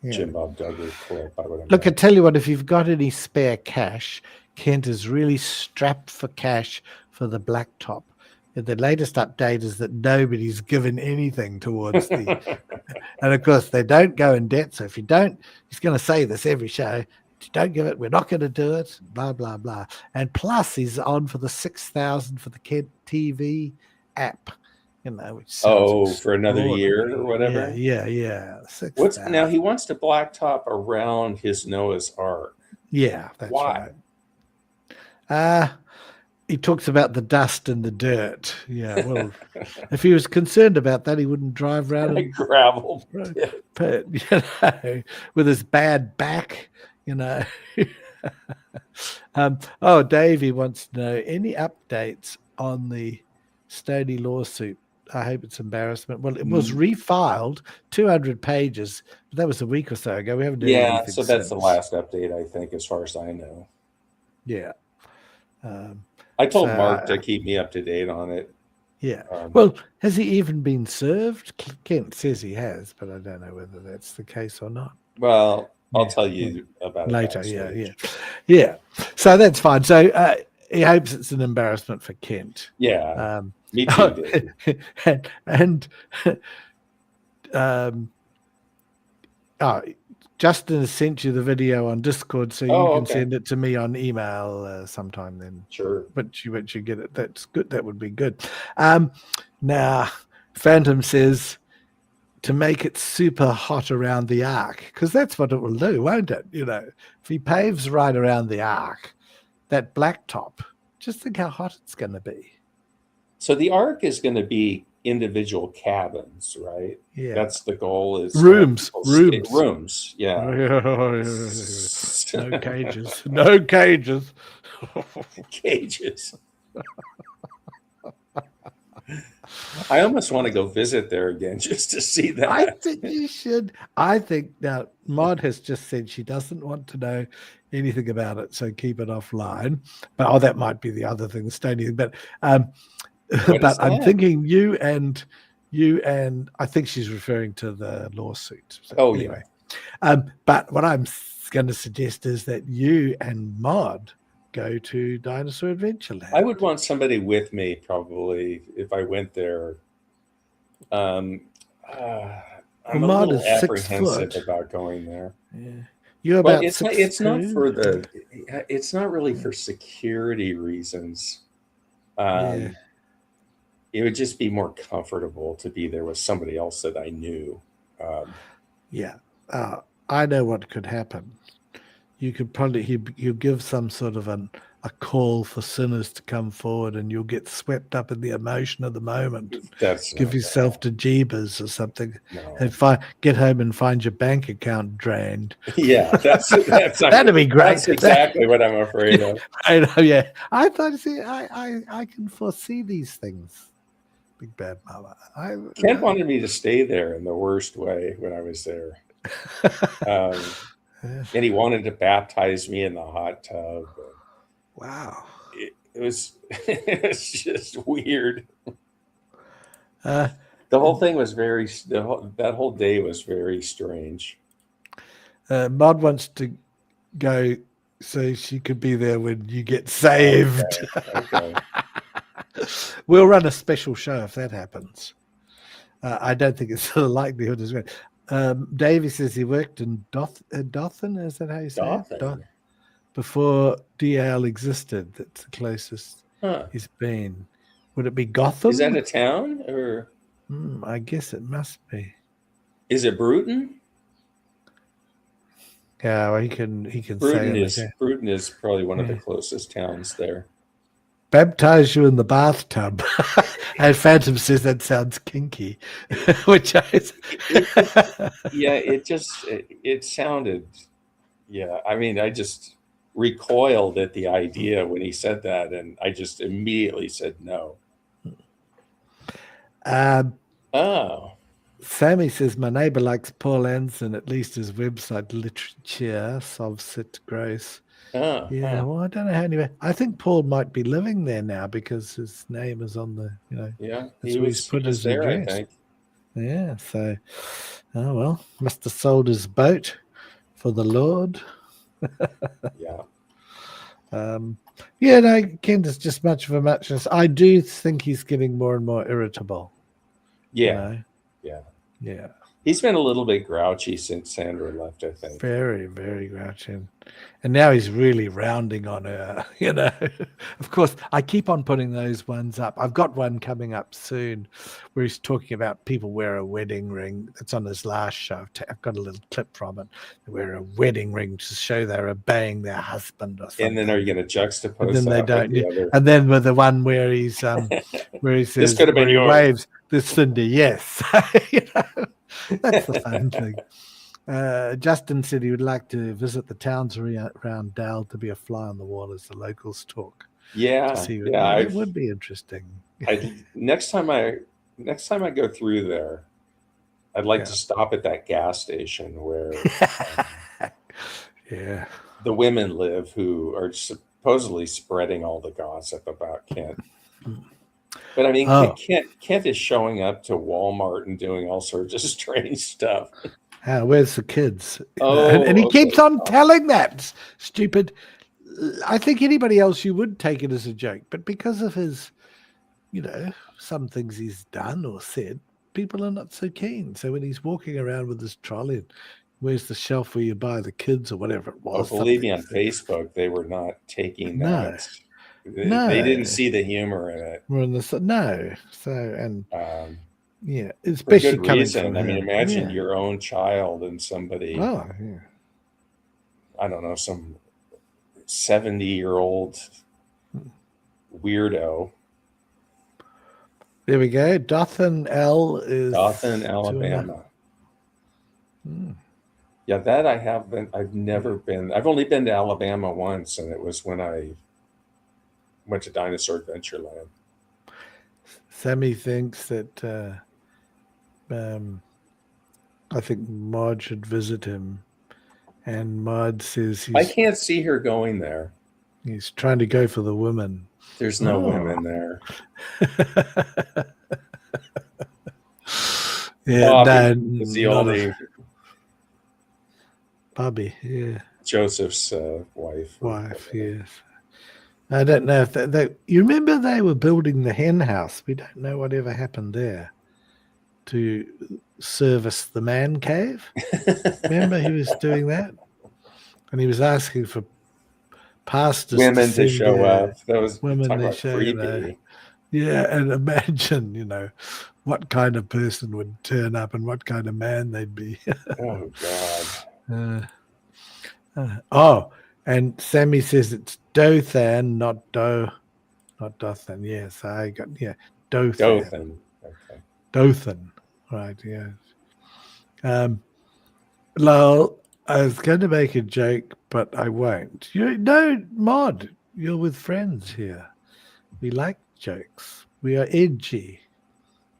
yeah. Jim Bob Duggar clip, I would imagine. Look, I tell you what, if you've got any spare cash, Kent is really strapped for cash for the blacktop. The latest update is that nobody's given anything towards the, and of course they don't go in debt. So if you don't, he's going to say this every show. If you don't give it, we're not going to do it. Blah blah blah. And plus, he's on for the 6,000 for the Kent TV app. You know, which for another year or whatever. Yeah. What's now? He wants to blacktop around his Noah's Ark. Yeah, that's Why? right. He talks about the dust and the dirt. Yeah, well, if he was concerned about that, he wouldn't drive around Like gravel, with his bad back, you know. Davey wants to know any updates on the Stoney lawsuit. I hope it's embarrassment. Well, it was refiled, 200 pages, but that was a week or so ago. We haven't done anything so that's since. the last update, I think, as far as I know. Yeah. I told Mark to keep me up to date on it. Yeah. Well, has he even been served? Kent says he has, but I don't know whether that's the case or not. Well, I'll tell you about it later. backstage. Yeah. So that's fine. So he hopes it's an embarrassment for Kent. Yeah. Me too. Justin has sent you the video on Discord, so you can okay. send it to me on email sometime then. Sure. But you get it. That's good. That would be good. Now, Phantom says to make it super hot around the ark, because that's what it will do, won't it? You know, if he paves right around the ark, that blacktop, just think how hot it's going to be. So the ark is going to be individual cabins, right? Yeah. That's the goal. Is rooms. Yeah. No cages. No cages. Cages. I almost want to go visit there again just to see that. I think you should. I think now Maud has just said she doesn't want to know anything about it, so keep it offline. But that might be the other thing, Stony. But What is but I'm that? thinking you and I think she's referring to the lawsuit. So Oh, anyway, but what I'm going to suggest is that you and Maud go to Dinosaur Adventureland. I would want somebody with me probably if I went there. I'm a Maud little is 6 apprehensive foot. about going there. Yeah. You're Well, about it's 6'2". it's not really for security reasons. Yeah. It would just be more comfortable to be there with somebody else that I knew. Yeah. I know what could happen. You could probably you give some sort of a call for sinners to come forward, and you'll get swept up in the emotion of the moment. That's Give not yourself to Jeebus or something, no. and get home and find your bank account drained. Yeah, that'd be great. That's exactly what I'm afraid of. I know. Yeah, I thought. See, I can foresee these things. Big bad mama. Kent wanted me to stay there in the worst way when I was there. And he wanted to baptize me in the hot tub. Wow. It was it's just weird. The whole thing was that whole day was very strange. Maud wants to go so she could be there when you get saved. Okay. We'll run a special show if that happens. I don't think it's the likelihood is great. Davey says he worked in Dothan. Is that how you say it? Before DL existed. That's the closest he's been. Would it be Gotham? Is that a town or? I guess it must be. Is it Bruton? Yeah, well, he can Bruton say Bruton is probably one of the closest towns there. Baptize you in the bathtub. And Phantom says that sounds kinky, which it sounded. Yeah, I mean, I just recoiled at the idea when he said that, and I just immediately said no. Sammy says my neighbor likes Paul Anson, at least his website literature, Sovsit Gross. Well, I don't know how anyway. I think Paul might be living there now because his name is on the, Yeah, he was there, address. I think. Yeah, so, oh well, must have sold his boat for the Lord. Yeah. No, Kent is just much of a muchness. I do think he's getting more and more irritable. Yeah. Yeah. He's been a little bit grouchy since Sandra left, I think. Very, very grouchy. And now he's really rounding on her, Of course, I keep on putting those ones up. I've got one coming up soon where he's talking about people wear a wedding ring. It's on his last show. I've got a little clip from it. They wear a wedding ring to show they're obeying their husband or something. And then are you going to juxtapose and then that they with don't. the other? And then with the one where he's where he says, This could have been he yours. waves, this Cindy, yes. That's the fun thing. Justin said he would like to visit the towns around Dal to be a fly on the wall as the locals talk. It would be interesting. Next time I go through there, I'd like to stop at that gas station where the women live who are supposedly spreading all the gossip about Kent. But I mean, Kent is showing up to Walmart and doing all sorts of strange stuff. Where's the kids? And he keeps on telling that stupid. I think anybody else you would take it as a joke, but because of his, some things he's done or said, people are not so keen. So when he's walking around with his trolley, where's the shelf where you buy the kids or whatever it was? Believe me, on Facebook, they were not taking that. No, they didn't see the humor in it. Especially for good coming reason. from I mean, him. imagine your own child and somebody. Oh, yeah. I don't know, some 70-year-old weirdo. There we go. Dothan, Alabama. Yeah, that I have been. I've never been. I've only been to Alabama once, and it was when I went to Dinosaur Adventureland. Sammy thinks that I think Maud should visit him, and Maud says I can't see her going there. he's trying to go for the women. There's no women there. Yeah, Bobby no, is the not only Bobby. Yeah, Joseph's wife. wife. Yes. I don't know if they. You remember they were building the hen house? We don't know whatever happened there to service the man cave. Remember he was doing that, and he was asking for pastors Women to send show their up. That was women talk to about show, creepy. yeah, and imagine, what kind of person would turn up and what kind of man they'd be. Oh God. And Sammy says it's Dothan, not Dothan. Yes, I got Dothan. Dothan. Okay. Dothan. Right, yes. Lol, I was going to make a joke, but I won't. Maud, you're with friends here. We like jokes. We are edgy.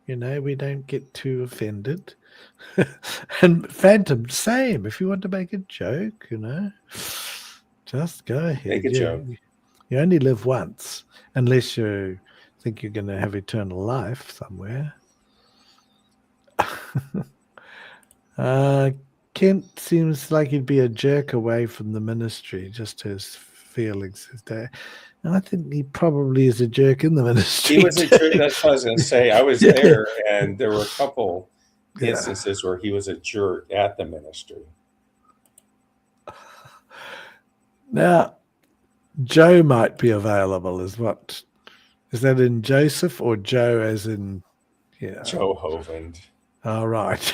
We don't get too offended. And Phantom, same. If you want to make a joke, just go ahead. Make a joke. You only live once, unless you think you're going to have eternal life somewhere. Kent seems like he'd be a jerk away from the ministry, just his feelings. And I think he probably is a jerk in the ministry. He was a jerk. That's what I was going to say. I was there, and there were a couple instances where he was a jerk at the ministry. Now, Joe might be available. Is that in Joseph or Joe as in Joe Hovind? All right.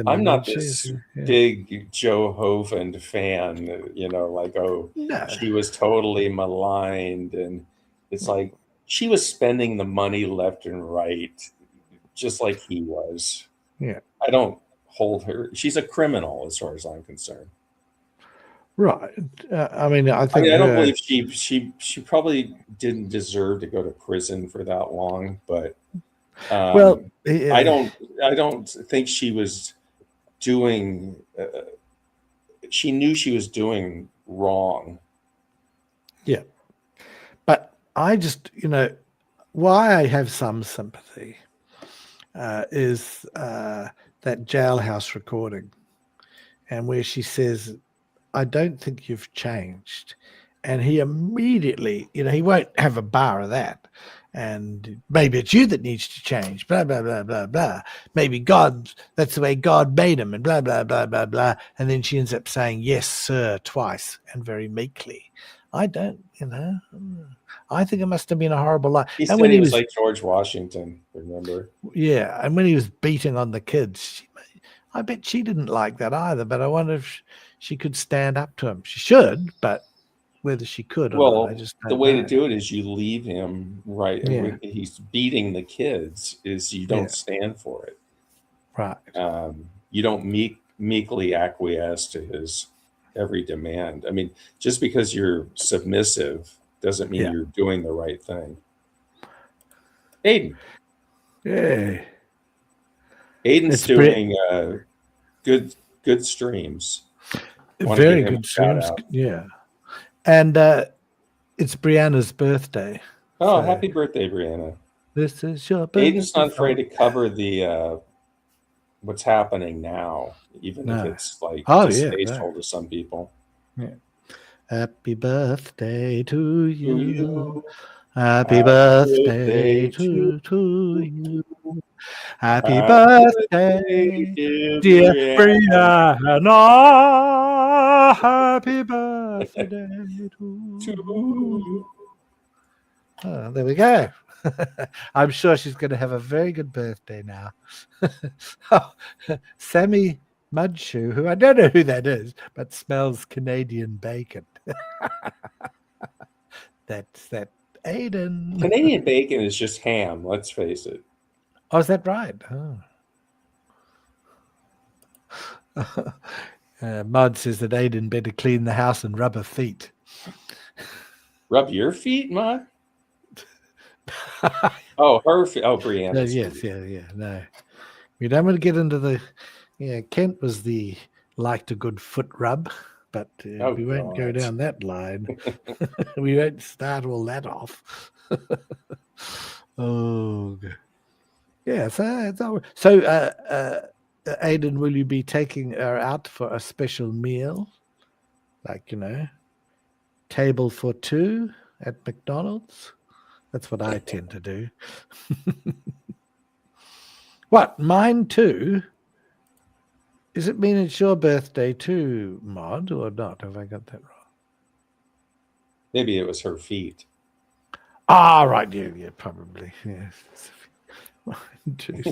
I'm not this big Joe Hovind fan, No. She was totally maligned, and it's like she was spending the money left and right, just like he was. Yeah. I don't hold her. She's a criminal as far as I'm concerned. Right. I don't believe she probably didn't deserve to go to prison for that long, but I don't think she was doing. She knew she was doing wrong. Yeah, but I just why I have some sympathy is that jailhouse recording, and where she says, I don't think you've changed. And he immediately, he won't have a bar of that. And maybe it's you that needs to change, blah, blah, blah, blah, blah. Maybe that's the way God made him, and blah, blah, blah, blah, blah. And then she ends up saying, yes, sir, twice, and very meekly. I don't, I think it must have been a horrible life. He said he was like George Washington, remember? Yeah, and when he was beating on the kids, I bet she didn't like that either, but I wonder if she could stand up to him. She should, but whether she could or not, I just don't the way know. to do it is you leave him, right? Yeah. And he's beating the kids, is you don't stand for it. Right. You don't meekly acquiesce to his every demand. I mean, just because you're submissive doesn't mean you're doing the right thing. Aiden. Yeah. Aiden's doing good streams. Very good streams. Yeah. And it's Brianna's birthday. Oh, happy birthday, Brianna. This is your birthday. Aiden's not afraid to cover the what's happening now, even if it's like distasteful to some people. Yeah. Happy birthday to you. Happy birthday to you. Happy birthday, dear Brianna. Happy birthday to you. Oh, there we go. I'm sure she's going to have a very good birthday now. Sammy Mudshoe, who I don't know who that is, but smells Canadian bacon. That's that Aiden. Canadian bacon is just ham, let's face it. Oh, is that right? Oh. Maud says that Aiden better clean the house and rub her feet. Rub your feet, Ma? Oh, her feet. Oh, No, Brianna's yes, feet. yeah. No, we don't want to get into the. Yeah, Kent was the liked a good foot rub, but Oh, we won't go God. down that line. We won't start all that off. Oh, yeah. So, Aidan, will you be taking her out for a special meal, like table for two at McDonald's? That's what I tend to do. What, mine too? Does it mean it's your birthday too, Maud, or not? Have I got that wrong? Maybe it was her feet. Ah, right. Yeah, probably. Yes. Mine too.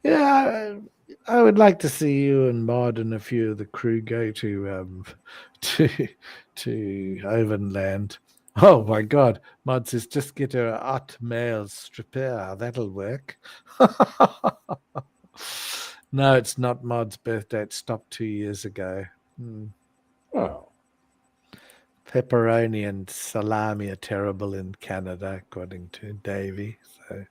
Yeah, I would like to see you and Maud and a few of the crew go to to Hovind. Oh my God, Maud says just get her a hot male stripper. That'll work. No, it's not Maud's birthday. It stopped 2 years ago. Oh, Pepperoni and salami are terrible in Canada, according to Davey. So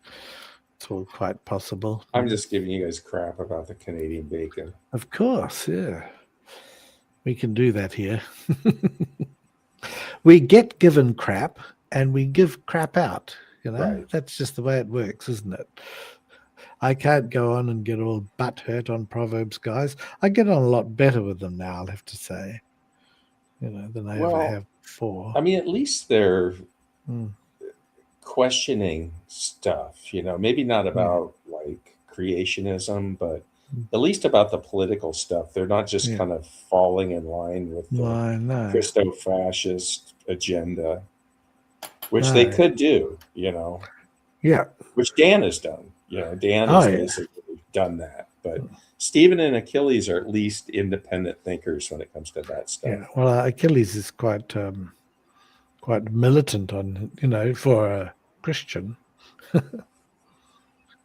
it's all quite possible. I'm just giving you guys crap about the Canadian bacon. Of course, yeah. We can do that here. We get given crap and we give crap out. Right. That's just the way it works, isn't it? I can't go on and get all butt hurt on Proverbs, guys. I get on a lot better with them now, I'll have to say, than I ever have before. I mean, at least they're Mm. questioning stuff, maybe not about like creationism, but at least about the political stuff. They're not just kind of falling in line with the No. Christo-fascist agenda, which they could do, Yeah. which Dan has done. Dan has basically done that. But Stephen and Achilles are at least independent thinkers when it comes to that stuff. Yeah. Well, Achilles is quite militant on, for a Christian.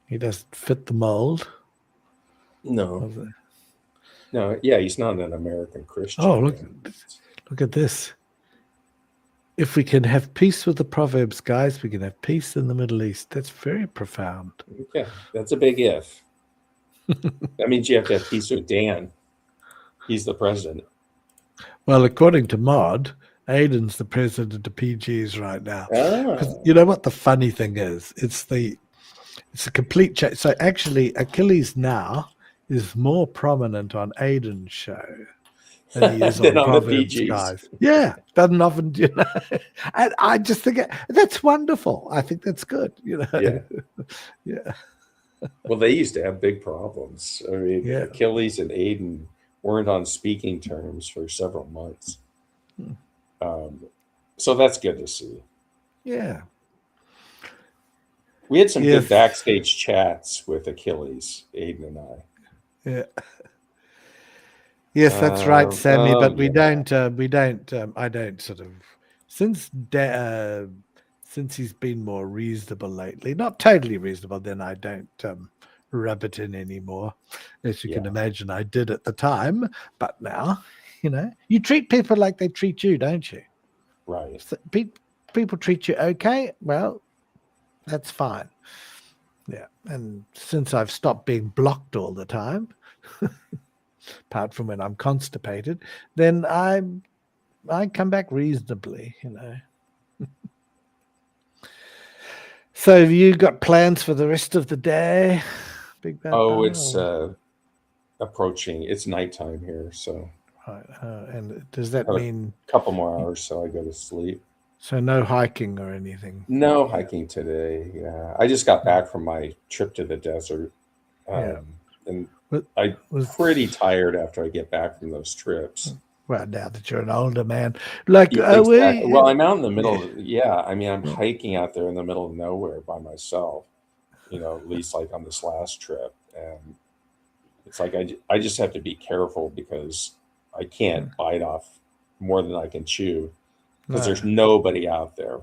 He doesn't fit the mold. No. Yeah, he's not an American Christian. Oh, look at this. If we can have peace with the Proverbs, guys, we can have peace in the Middle East. That's very profound. Okay, that's a big if. That means you have to have peace with Dan. He's the president. Well, according to Maud, Aidan's the president of PGs right now. Oh. You know what the funny thing is? It's a complete change. So actually, Achilles now is more prominent on Aidan's show than he is on Proverbs, guys. Yeah, doesn't often, And I just think that's wonderful. I think that's good, Yeah. Yeah. Well, they used to have big problems. I mean, Achilles and Aidan weren't on speaking terms for several months. So that's good to see. Yeah. We had some good backstage chats with Achilles, Aidan and I. Yeah. Yes, that's right, Sammy. But we don't. I don't sort of since he's been more reasonable lately. Not totally reasonable. Then I don't rub it in anymore. As you can imagine, I did at the time. But now, you treat people like they treat you, don't you? Right. So people treat you okay. Well, that's fine. Yeah. And since I've stopped being blocked all the time. Apart from when I'm constipated, then I come back reasonably, So have you got plans for the rest of the day, Big Bad? It's approaching. It's nighttime here, so. Right. And does that mean a couple more hours so I go to sleep? So no hiking or anything? No hiking today. Yeah, I just got back from my trip to the desert, and I was pretty tired after I get back from those trips. Well, now that you're an older man, like exactly. Well, I'm out in the middle. I mean, I'm hiking out there in the middle of nowhere by myself. At least like on this last trip, and it's like I just have to be careful because I can't bite off more than I can chew because there's nobody out there.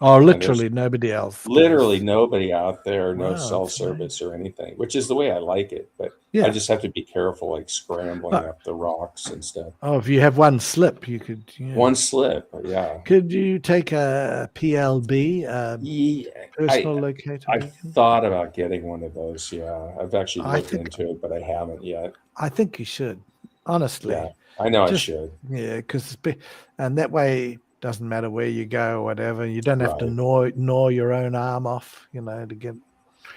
Oh, and literally nobody else. literally nobody out there, no Wow, cell that's amazing. service or anything, which is the way I like it. But I Yeah. just have to be careful, like scrambling Oh, up the rocks and stuff. oh, if you have one slip, you could. Yeah. One slip, yeah. Could you take a PLB, Yeah, personal locator I beacon? thought about getting one of those. Yeah, I've actually I looked think into it, but I haven't yet. I think you should. Honestly, Yeah, I know I just should. yeah, because and that way doesn't matter where you go or whatever. You don't have to Right, gnaw your own arm off, to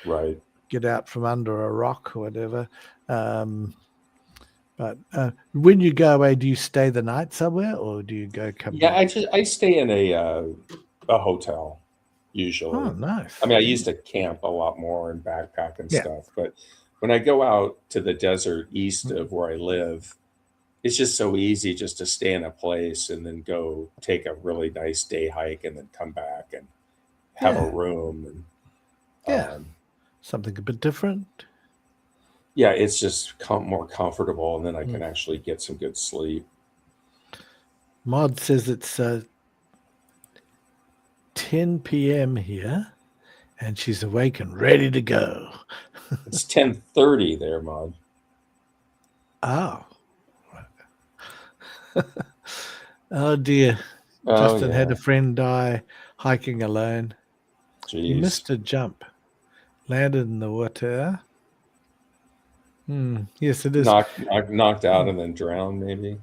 right. get out from under a rock or whatever. But when you go away, do you stay the night somewhere or do you come Yeah, back? I stay in a hotel usually. Oh, nice. I mean, I used to camp a lot more and backpack and Yeah. stuff, but when I go out to the desert east of where I live, it's just so easy just to stay in a place and then go take a really nice day hike and then come back and have a Yeah. room. And Yeah. Something a bit different. yeah, it's just more comfortable, and then I Mm. can actually get some good sleep. Maud says it's 10 p.m. here, and she's awake and ready to go. It's 10:30 there, Maud. Oh. Oh, dear. Oh, Justin had yeah. a friend die hiking alone. He Jeez. missed a jump, landed in the water. Yes, it is. Knocked out and then drowned, maybe.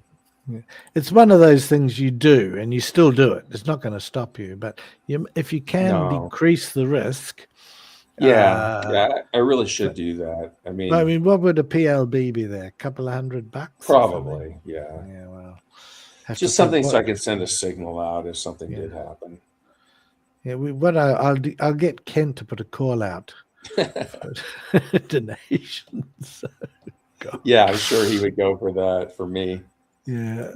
It's one of those things you do, and you still do it. It's not going to stop you, but if you can No. decrease the risk. Yeah, I really should do that. I I mean, mean, what would a PLB be there? A couple of $100 or something? probably, yeah. Yeah, well, have to Just think something so I what. can send a signal out if something Yeah. did happen. Yeah, I'll get Ken to put a call out for donations. God. Yeah, I'm sure he would go for that for me. Yeah,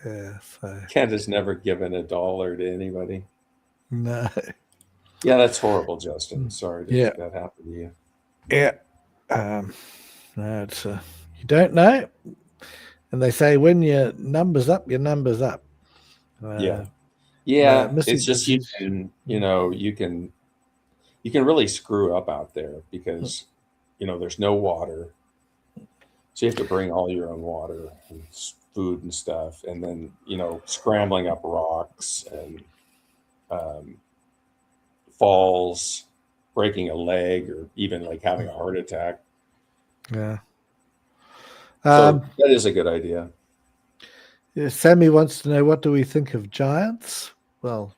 yeah. So Kent has never given $1 to anybody. no. Yeah, that's horrible, Justin. Sorry Yeah. that happened to you. Yeah. No, it's you don't know, and they say when your number's up, your number's up. Yeah. Yeah, missing it's just you can really screw up out there because there's no water. So you have to bring all your own water and food and stuff, and then scrambling up rocks and falls, breaking a leg, or even like having a heart attack. Yeah. So that is a good idea. Sammy wants to know, what do we think of giants? Well,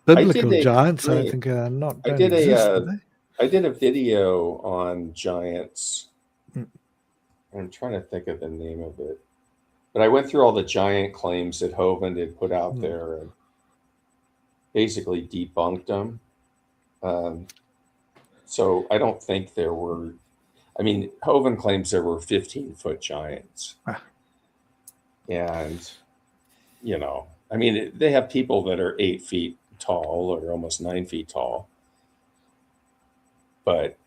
biblical giants, I think, are not. I did a video on giants. I'm trying to think of the name of it, but I went through all the giant claims that Hovind had put out there and basically debunked them. So I don't think there were. I mean, Hovind claims there were 15-foot giants. And, I mean, they have people that are 8 feet tall or almost 9 feet tall. But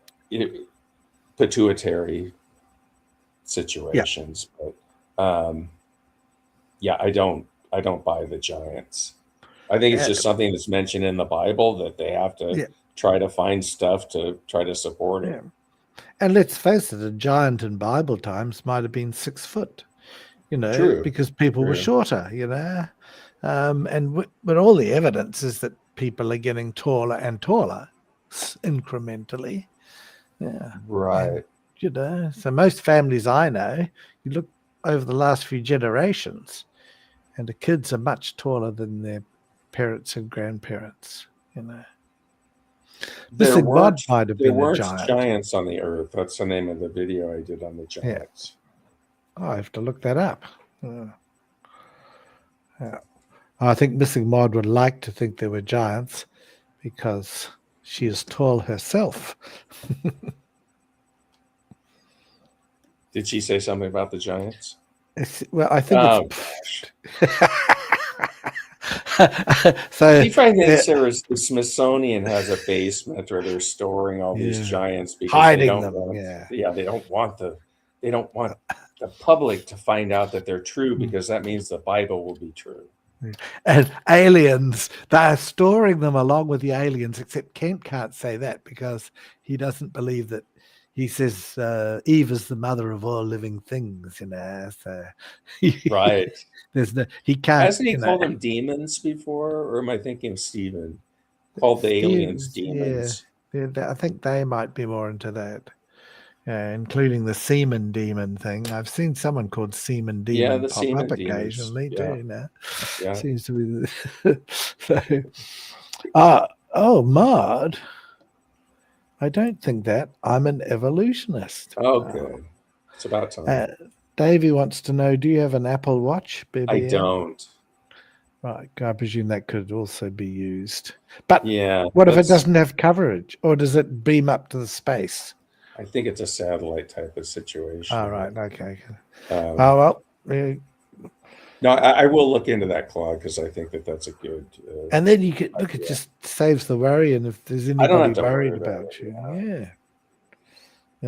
pituitary situations. Yeah. But I don't buy the giants. I think it's just something that's mentioned in the Bible that they have to try to find stuff to try to support it. And let's face it, a giant in Bible times might have been 6 foot. True. Because people were shorter, but all the evidence is that people are getting taller and taller incrementally. Yeah. Right. And, so most families I know, you look over the last few generations, and the kids are much taller than their parents and grandparents, There weren't giant. giants on the earth. That's the name of the video I did on the giants. Yeah. Oh, I have to look that up. I think Missing Maud would like to think there were giants because she is tall herself. Did she say something about the giants? Well, I think so. Do you find that the Smithsonian has a basement where they're storing all these giants because hiding them? They don't want the public to find out that they're true because that means the Bible will be true. And aliens, they're storing them along with the aliens, except Kent can't say that because he doesn't believe that. He says Eve is the mother of all living things, so Right. there's no, he can't, Hasn't he called them demons before? Or am I thinking of Stephen? Called the aliens demons. I think they might be more into that. Including the semen demon thing. I've seen someone called semen Yeah, demon the pop semen up demons. occasionally Yeah. too. Yeah. Seems to be so. Maud, I don't think that. I'm an evolutionist. Oh, good. It's about time. Davey wants to know, do you have an Apple Watch, BBM? I don't. Right, I presume that could also be used. But Yeah. what if it doesn't have coverage? Or does it beam up to the space? I think it's a satellite type of situation. All right, okay. No, I will look into that, Claude, because I think that's a good. And then you could look. It just saves the worry, and if there's I don't have anybody to worried worry about about it, you,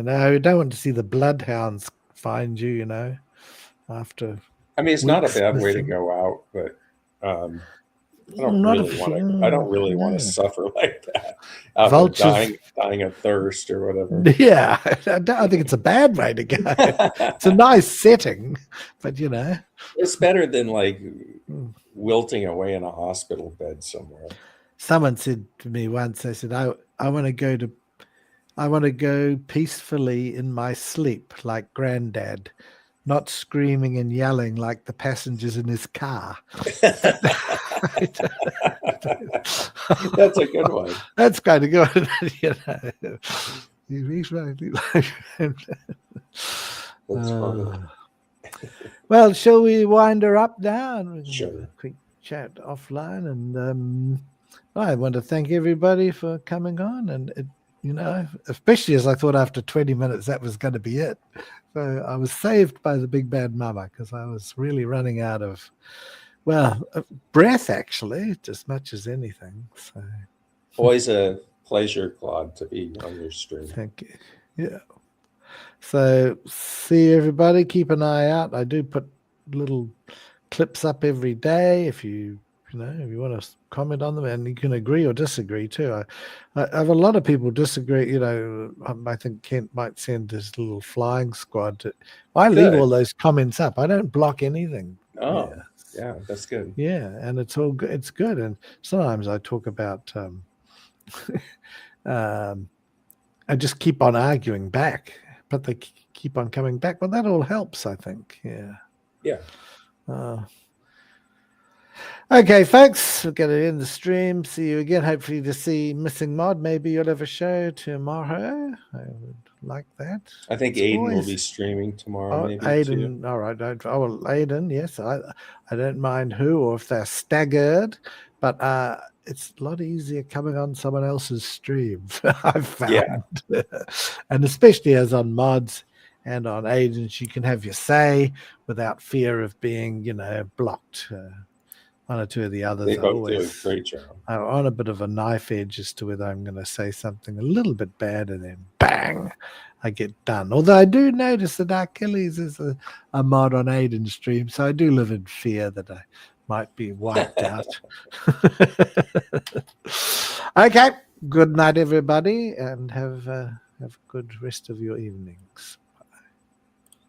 yeah. you don't want to see the bloodhounds find you, after. I mean, it's not a weeks bad way to missing. go out, but I Not don't really want to suffer like that. Out Vultures. there dying of thirst or whatever. Yeah, I think it's a bad way to go. It's a nice setting, but It's better than like wilting away in a hospital bed somewhere. Someone said to me once, they said, I want to go peacefully in my sleep like Granddad, not screaming and yelling like the passengers in his car. That's a good one. That's kind of good. He's right. That's funny. Well, shall we wind her up now? And we can have Sure. a quick chat offline. And I want to thank everybody for coming on. And especially as I thought after 20 minutes that was going to be it. So I was saved by the big bad mama because I was really running out of, breath actually, as much as anything. So Always a pleasure, Claude, to be on your stream. thank you. Yeah. So see everybody. Keep an eye out. I do put little clips up every day. If you want to comment on them, and you can agree or disagree too. I have a lot of people disagree. I think Kent might send his little flying squad. I leave all those comments up. I don't block anything. Oh, yeah, that's good. Yeah, and it's all good. It's good. And sometimes I talk about. I just keep on arguing back, but they keep on coming back. Well, that all helps, I think. Yeah. Yeah. Okay, folks, we're going to end the stream. See you again, hopefully to see Missing Mod. Maybe you'll have a show tomorrow. I would like that. I think Aiden will be streaming tomorrow. Maybe Aiden, too. all right. Aiden, yes. I don't mind who or if they're staggered, but it's a lot easier coming on someone else's stream, I've found. Yeah. And especially as on mods and on Aidens, you can have your say without fear of being, blocked. One or two of the others they are both always do a great job. I'm on a bit of a knife edge as to whether I'm going to say something a little bit bad and then bang, I get done. Although I do notice that Achilles is a mod on Aiden's stream, so I do live in fear that I might be wiped out. Okay, good night, everybody, and have a good rest of your evenings.